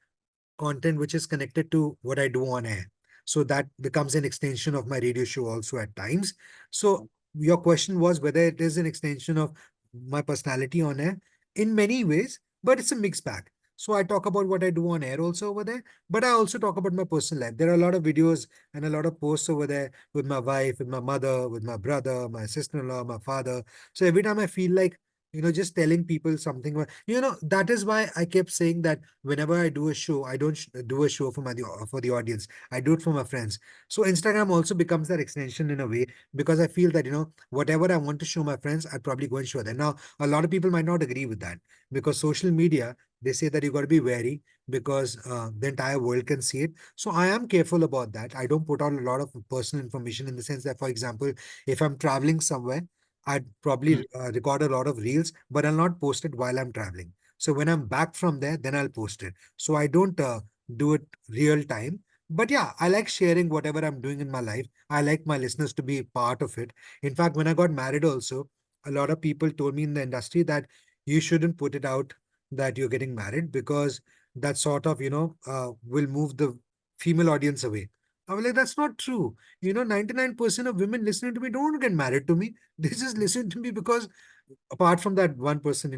content which is connected to what I do on air. So that becomes an extension of my radio show also at times. So your question was whether it is an extension of my personality on air in many ways, but it's a mixed bag. So I talk about what I do on air also over there, but I also talk about my personal life. There are a lot of videos and a lot of posts over there with my wife, with my mother, with my brother, my sister-in-law, my father. So every time I feel like just telling people something. That is why I kept saying that whenever I do a show, I don't do a show for the audience. I do it for my friends. So Instagram also becomes that extension in a way because I feel that whatever I want to show my friends, I'd probably go and show them. Now, a lot of people might not agree with that because social media, they say that you got to be wary because the entire world can see it. So I am careful about that. I don't put out a lot of personal information in the sense that, for example, if I'm traveling somewhere, I'd probably record a lot of reels, but I'll not post it while I'm traveling. So when I'm back from there, then I'll post it. So I don't do it real time. But yeah, I like sharing whatever I'm doing in my life. I like my listeners to be part of it. In fact, when I got married also, a lot of people told me in the industry that you shouldn't put it out that you're getting married, because that sort of, will move the female audience away. I was like, that's not true. 99% of women listening to me don't get married to me. They just listen to me because, apart from that one person,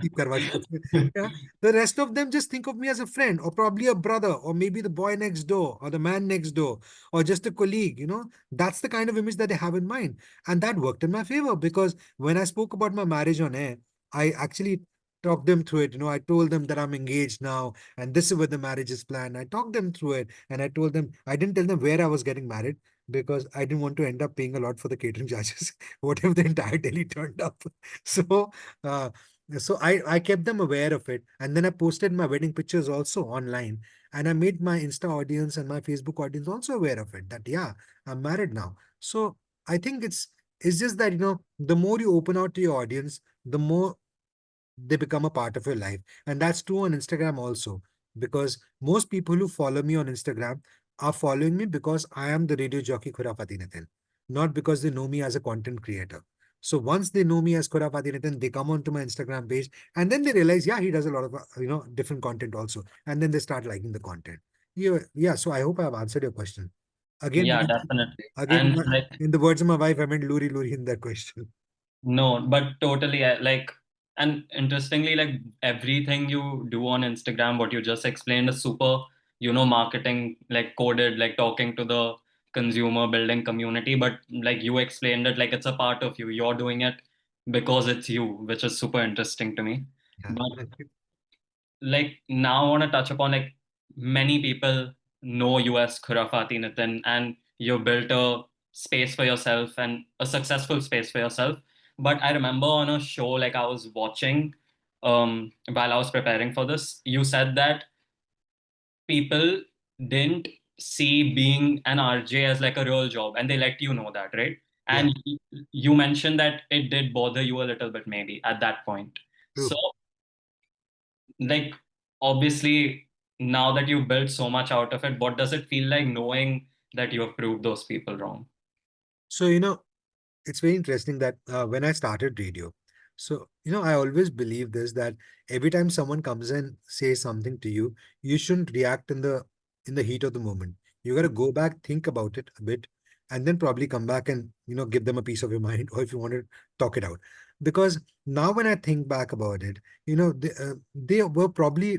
keep karwa chauth. Yeah, the rest of them just think of me as a friend, or probably a brother, or maybe the boy next door, or the man next door, or just a colleague. That's the kind of image that they have in mind. And that worked in my favor, because when I spoke about my marriage on air, I actually talked them through it. I told them that I'm engaged now, and this is where the marriage is planned. I talked them through it, and I told them, I didn't tell them where I was getting married, because I didn't want to end up paying a lot for the catering charges. What if the entire Delhi turned up? So, uh, so I kept them aware of it, and then I posted my wedding pictures also online, and I made my Insta audience and my Facebook audience also aware of it. That yeah, I'm married now. So I think it's just that the more you open out to your audience, the more they become a part of your life. And that's true on Instagram also, because most people who follow me on Instagram are following me because I am the radio jockey Khurafati Nitin, not because they know me as a content creator. So once they know me as Khurafati Nitin, they come onto my Instagram page, and then they realize, yeah, he does a lot of different content also, and then they start liking the content. Yeah. So I hope I have answered your question. Again, Yeah, definitely. again, And like, in the words of my wife, I meant luri luri in that question. no, but totally, like, and interestingly, like everything you do on Instagram, what you just explained is super, marketing, like coded, like talking to the consumer, building community. But like you explained it, like it's a part of you. You're doing it because it's you, which is super interesting to me. Yeah. But like now I want to touch upon like many people know you as Khurafati Nitin, and you built a space for yourself and a successful space for yourself. But I remember on a show like I was watching while I was preparing for this, you said that people didn't see being an RJ as like a real job, and they let you know that, right? Yeah. And you mentioned that it did bother you a little bit maybe at that point. So True. like obviously now that you've built so much out of it, what does it feel like knowing that you have proved those people wrong? So, it's very interesting that when I started radio, so I always believe this, that every time someone comes and says something to you, you shouldn't react in the heat of the moment. You got to go back, think about it a bit, and then probably come back and give them a piece of your mind, or if you want to talk it out. Because now when I think back about it, they were probably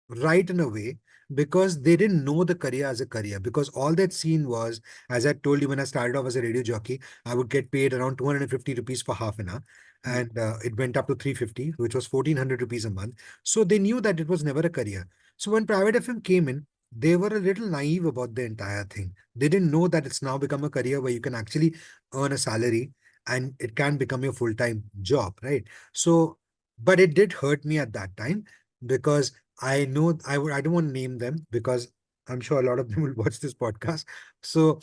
right in a way, because they didn't know the career as a career, because all they'd seen was, as I told you, when I started off as a radio jockey, I would get paid around 250 rupees for half an hour. Mm. And it went up to 350, which was 1400 rupees a month. So they knew that it was never a career. So when private FM came in, they were a little naive about the entire thing. They didn't know that it's now become a career where you can actually earn a salary, and it can become your full-time job, right? So, but it did hurt me at that time, because I know I don't want to name them, because I'm sure a lot of them will watch this podcast. So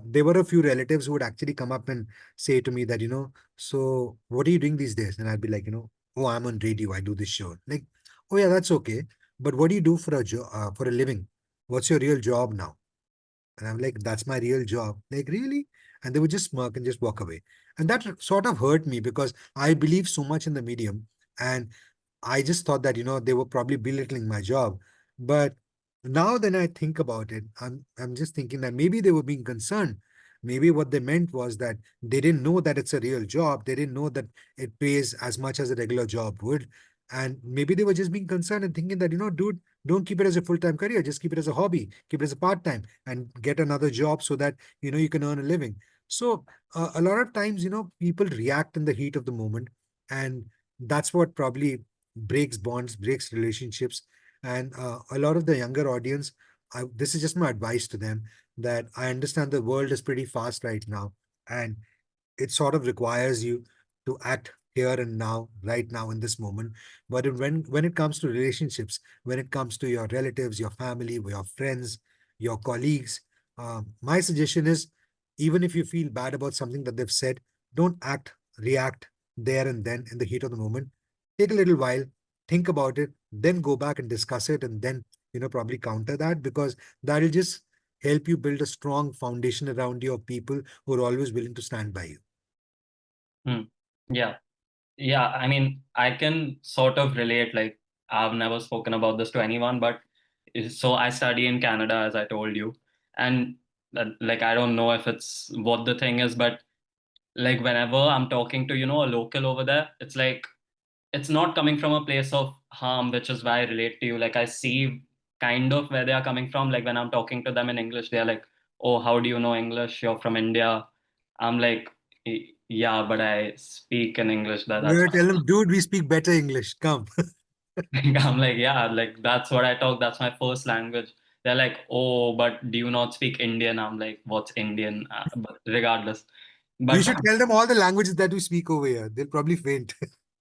there were a few relatives who would actually come up and say to me that, so what are you doing these days? And I'd be like, oh, I'm on radio. I do this show. Like, oh yeah, that's okay. But what do you do for a living? What's your real job now? And I'm like, that's my real job. Like, really? And they would just smirk and just walk away. And that sort of hurt me, because I believe so much in the medium. And I just thought that, they were probably belittling my job. But now then I think about it, I'm just thinking that maybe they were being concerned. Maybe what they meant was that they didn't know that it's a real job. They didn't know that it pays as much as a regular job would. And maybe they were just being concerned and thinking that, dude, don't keep it as a full-time career. Just keep it as a hobby, keep it as a part-time, and get another job so that, you can earn a living. So a lot of times, people react in the heat of the moment, and that's what probably breaks bonds, breaks relationships. And a lot of the younger audience, this is just my advice to them, that I understand the world is pretty fast right now, and it sort of requires you to act here and now, right now in this moment. But when it comes to relationships, when it comes to your relatives, your family, your friends, your colleagues, my suggestion is, even if you feel bad about something that they've said, don't react there and then in the heat of the moment. Take a little while, think about it, then go back and discuss it, and then probably counter that, because that'll just help you build a strong foundation around you of people who are always willing to stand by you. Hmm. Yeah. Yeah, I mean, I can sort of relate. Like, I've never spoken about this to anyone, but so I study in Canada, as I told you. And like, I don't know if it's what the thing is, but like, whenever I'm talking to, a local over there, it's like, it's not coming from a place of harm, which is why I relate to you. Like, I see kind of where they are coming from. Like, when I'm talking to them in English, they're like, oh, how do you know English? You're from India. I'm like, Yeah, but I speak in English. That's You tell them, dude, we speak better English. Come. I'm like, yeah, like that's what I talk. That's my first language. They're like, oh, but do you not speak Indian? I'm like, what's Indian? But regardless, You but should tell them all the languages that we speak over here. They'll probably faint.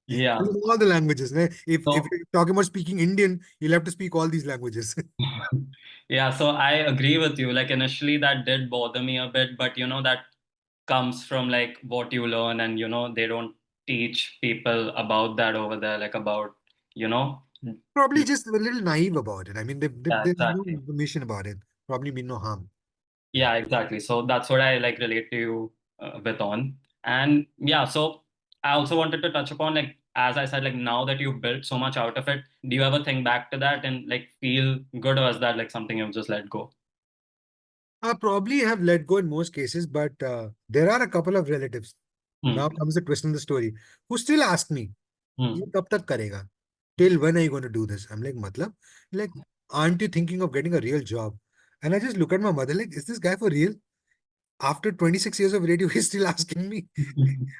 yeah. Tell them all the languages. Ne? If So you're talking about speaking Indian, you'll have to speak all these languages. yeah, so I agree with you. Like initially that did bother me a bit, but that comes from like what you learn, and they don't teach people about that over there, like about, you know, Probably just a little naive about it. I mean, yeah, there's no exactly. information about it. Probably mean no harm. Yeah. Yeah, exactly. So that's what I like relate to you with on. And yeah, so I also wanted to touch upon, like, as I said, like now that you've built so much out of it, do you ever think back to that and like feel good, or is that like something you've just let go? I probably have let go in most cases, but there are a couple of relatives. Hmm. Now comes the twist in the story, who still ask me, Hmm. "ये कब तक करेगा? Till when are you going to do this?" I'm like, "मतलब, like, aren't you thinking of getting a real job?" And I just look at my mother like, "Is this guy for real? After 26 years of radio, he's still asking me,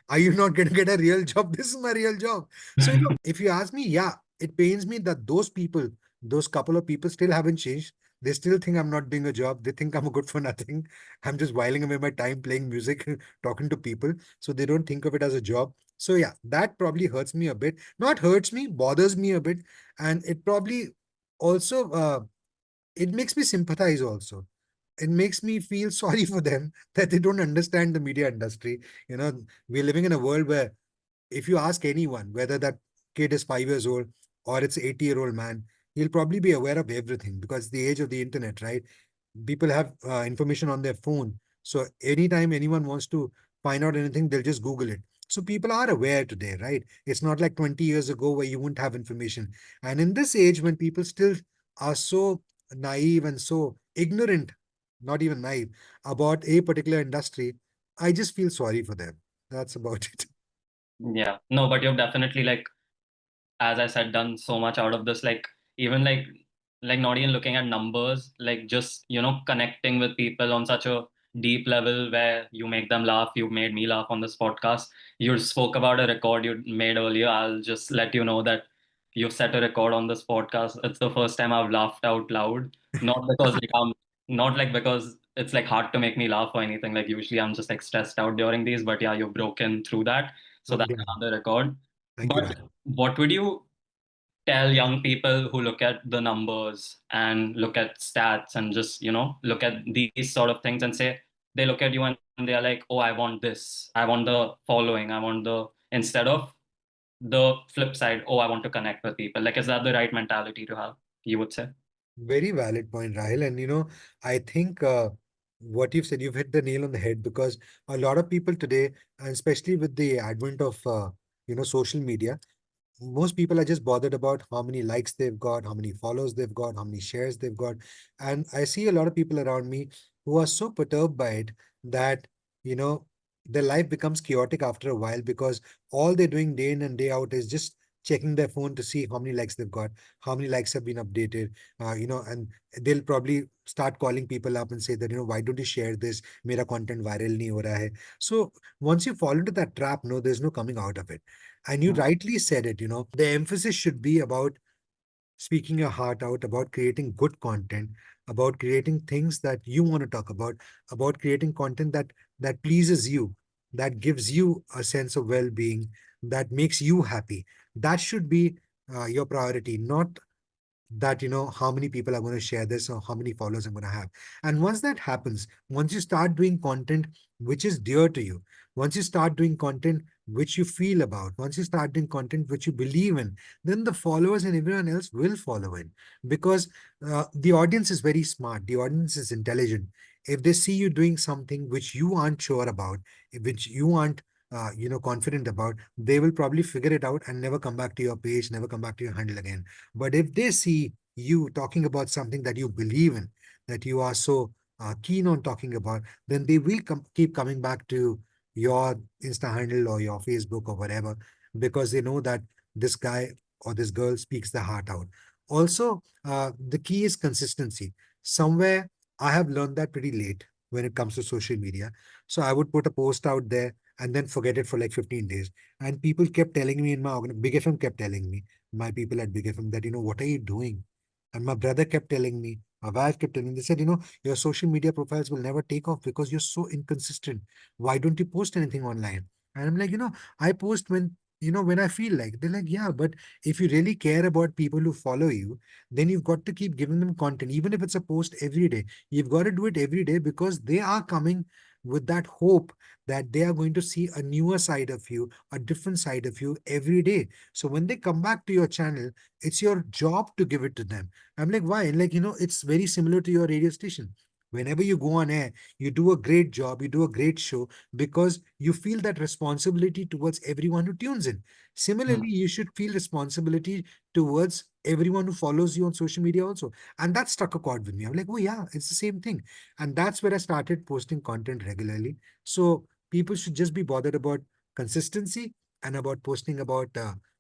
are you not going to get a real job? This is my real job." So, if you ask me, yeah, it pains me that those people, those couple of people still haven't changed. They still think I'm not doing a job. They think I'm a good for nothing. I'm just whiling away my time playing music, talking to people. So they don't think of it as a job. So yeah, that probably hurts me a bit. Not hurts me, bothers me a bit. And it probably also, it makes me sympathize also. It makes me feel sorry for them that they don't understand the media industry. We're living in a world where if you ask anyone whether that kid is 5 years old or it's an 80-year-old man, he'll probably be aware of everything because the age of the internet, right? People have information on their phone. So anytime anyone wants to find out anything, they'll just Google it. So people are aware today, right? It's not like 20 years ago where you wouldn't have information. And in this age, when people still are so naive and so ignorant, not even naive, about a particular industry, I just feel sorry for them. That's about it. Yeah, no, but you've definitely like, as I said, done so much out of this. Like even like not even looking at numbers, like just connecting with people on such a deep level where you make them laugh. You made me laugh on this podcast. You spoke about a record you made earlier. I'll just let you know that you've set a record on this podcast. It's the first time I've laughed out loud. Not because like I'm not like because it's like hard to make me laugh or anything. Like usually I'm just like stressed out during these, but yeah, you've broken through that. So I'm that's glad. another record. Thank you, But Raj. what would you tell young people who look at the numbers and look at stats and just, look at these sort of things and say, they look at you and they're like, oh, I want this. I want the following. I want instead of the flip side, oh, I want to connect with people. Like, is that the right mentality to have, you would say? Very valid point, Rahil. And I think what you've said, you've hit the nail on the head, because a lot of people today, and especially with the advent of social media, most people are just bothered about how many likes they've got, how many follows they've got, how many shares they've got. And I see a lot of people around me who are so perturbed by it that, you know, their life becomes chaotic after a while, because all they're doing day in and day out is just checking their phone to see how many likes they've got, how many likes have been updated, and they'll probably start calling people up and say that, why don't you share this? Mera content viral nahi ho raha hai. So once you fall into that trap, no, there's no coming out of it. And you Mm. rightly said it, the emphasis should be about speaking your heart out, about creating good content, about creating things that you want to talk about creating content that pleases you, that gives you a sense of well-being, that makes you happy. That should be your priority, not that how many people are going to share this or how many followers I'm going to have. And once that happens, once you start doing content which is dear to you, once you start doing content which you feel about, once you start doing content which you believe in, then the followers and everyone else will follow in, because the audience is very smart. The audience is intelligent. If they see you doing something which you aren't sure about, which you aren't confident about, they will probably figure it out and never come back to your page, never come back to your handle again. But if they see you talking about something that you believe in, that you are so keen on talking about, then they will keep coming back to your Insta handle or your Facebook or whatever, because they know that this guy or this girl speaks the heart out. Also, the key is consistency. Somewhere I have learned that pretty late when it comes to social media. So I would put a post out there and then forget it for like 15 days. And people kept telling me in my Big FM kept telling me, my people at Big FM, that, what are you doing? And my brother kept telling me, my wife kept telling me, they said, your social media profiles will never take off because you're so inconsistent. Why don't you post anything online? And I'm like, I post when I feel like. They're like, yeah, but if you really care about people who follow you, then you've got to keep giving them content, even if it's a post every day. You've got to do it every day, because they are coming with that hope that they are going to see a newer side of you, a different side of you every day. So when they come back to your channel, it's your job to give it to them. I'm like, why? Like, it's very similar to your radio station. Whenever you go on air, you do a great job, you do a great show, because you feel that responsibility towards everyone who tunes in. Hmm. Similarly, you should feel responsibility towards everyone who follows you on social media also. And that struck a chord with me. I'm like, oh yeah, it's the same thing. And that's where I started posting content regularly. So people should just be bothered about consistency and about posting about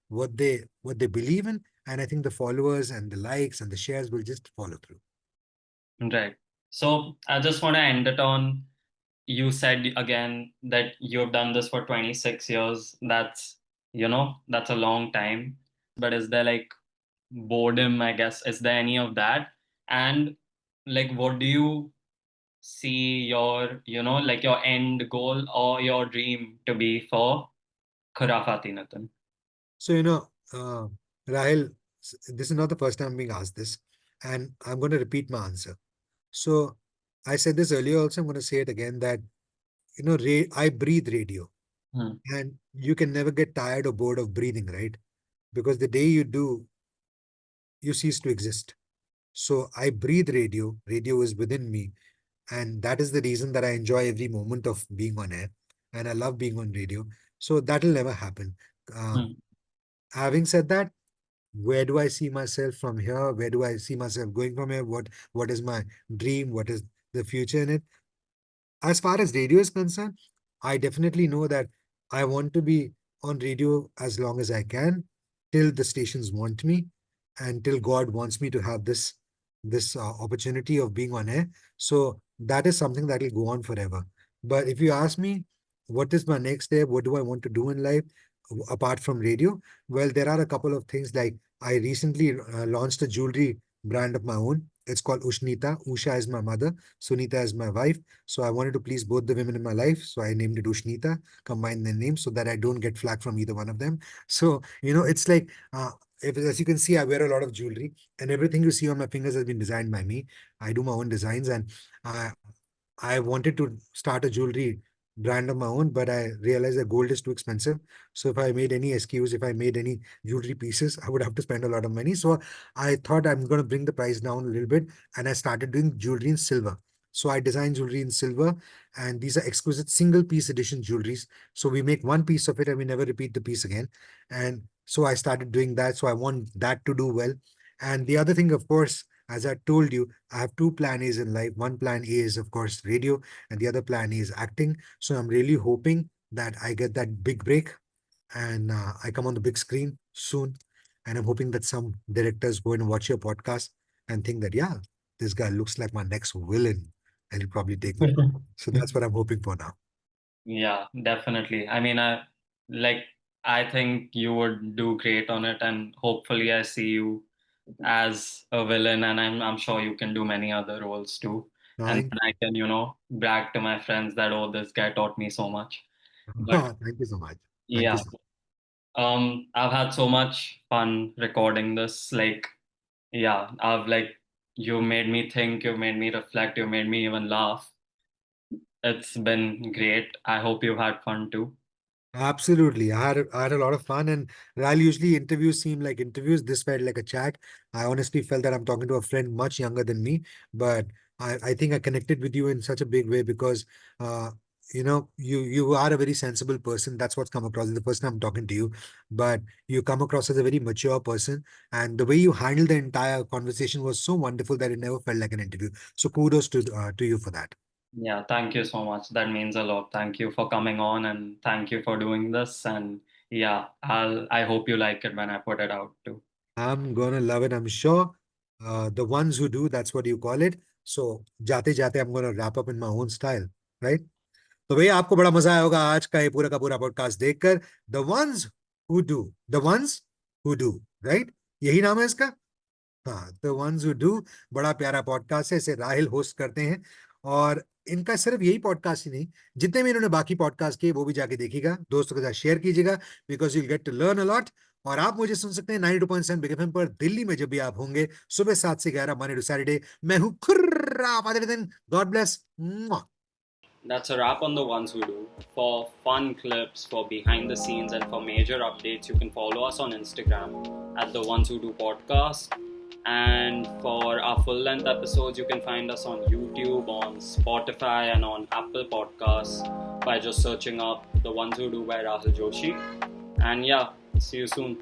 what they believe in. And I think the followers and the likes and the shares will just follow through. Right. So I just want to end it on, you said again that you've done this for 26 years. That's a long time. But is there like boredom, I guess? Is there any of that? And like, what do you see like your end goal or your dream to be for Khurafati, Nitin? So, Rahil, this is not the first time I'm being asked this, and I'm going to repeat my answer. So, I said this earlier also, I'm going to say it again, that, I breathe radio, Hmm. and you can never get tired or bored of breathing, right? Because the day you do, you cease to exist. So, I breathe radio, radio is within me, and that is the reason that I enjoy every moment of being on air, and I love being on radio. So, that will never happen. Uh, Hmm. Having said that, where do I see myself from here? Where do I see myself going from here? What is my dream? What is the future in it? As far as radio is concerned, I definitely know that I want to be on radio as long as I can, till the stations want me, and till God wants me to have this opportunity of being on air. So that is something that will go on forever. But if you ask me, what is my next step? What do I want to do in life apart from radio? Well, there are a couple of things. Like, I recently launched a jewelry brand of my own. It's called Ushnita. Usha is my mother, Sunita is my wife. So I wanted to please both the women in my life. So I named it Ushnita, combined their names so that I don't get flack from either one of them. So, it's like, as you can see, I wear a lot of jewelry, and everything you see on my fingers has been designed by me. I do my own designs, and I, I wanted to start a jewelry brand of my own, but I realized that gold is too expensive. So if I made any SKUs, if I made any jewelry pieces, I would have to spend a lot of money. So I thought I'm going to bring the price down a little bit, and I started doing jewelry in silver. So I design jewelry in silver, and these are exquisite single piece edition jewelries. So we make one piece of it and we never repeat the piece again. And so I started doing that. So I want that to do well. And the other thing, of course, as I told you, I have two plan A's in life. One plan A is, of course, radio, and the other plan A is acting. So I'm really hoping that I get that big break, and I come on the big screen soon. And I'm hoping that some directors go and watch your podcast and think that, yeah, this guy looks like my next villain, and he'll probably take me. So that's what I'm hoping for now. Yeah, definitely. I mean, like I think you would do great on it, and hopefully, I see you as a villain, and I'm sure you can do many other roles too. And Thank then I can, brag to my friends that, oh, this guy taught me so much. you. But Thank you so much. Thank you yeah, so much. I've had so much fun recording this. Like, yeah, you made me think, you made me reflect, you made me even laugh. It's been great. I hope you had fun too. Absolutely. I had a lot of fun, and while usually interviews seem like interviews, this felt like a chat. I honestly felt that I'm talking to a friend much younger than me, but I think I connected with you in such a big way because uh, you are a very sensible person. That's what's come across. It's the first time I'm talking to you, but you come across as a very mature person, and the way you handled the entire conversation was so wonderful that it never felt like an interview. So kudos to you for that. Yeah, thank you so much. That means a lot. Thank you for coming on and thank you for doing this. And yeah, I hope you like it when I put it out too. I'm gonna love it, I'm sure. The ones who do, that's what you call it. So जाते जाते I'm gonna wrap up in my own style, right? तो भैया आपको बड़ा मजा आया होगा आज का पूरा पॉडकास्ट देखकर. The ones who do, the ones who do, right? यही नाम है इसका. हाँ, द वंस हु डू. बड़ा प्यारा पॉडकास्ट है, इसे राहिल होस्ट करते हैं. और इनका सिर्फ यही पॉडकास्ट ही नहीं, जितने भी इन्होंने बाकी पॉडकास्ट किए वो भी जाके देखिएगा, दोस्तों के साथ शेयर कीजिएगा, because you get to learn a lot. और आप मुझे सुन सकते हैं 92.7 बिग एफएम पर दिल्ली में जब भी आप होंगे, सुबह 7 से 11, मंडे टू सैटरडे. मैं हूँ खुर्राफाती Nitin. God bless. That's a wrap on the ones who do. For fun clips, for behind the scenes, and for major updates, you can follow us on Instagram at the ones who do podcast. And for our full length episodes, you can find us on YouTube, on Spotify, and on Apple Podcasts by just searching up the ones who do by Rahul Joshi. And yeah, see you soon.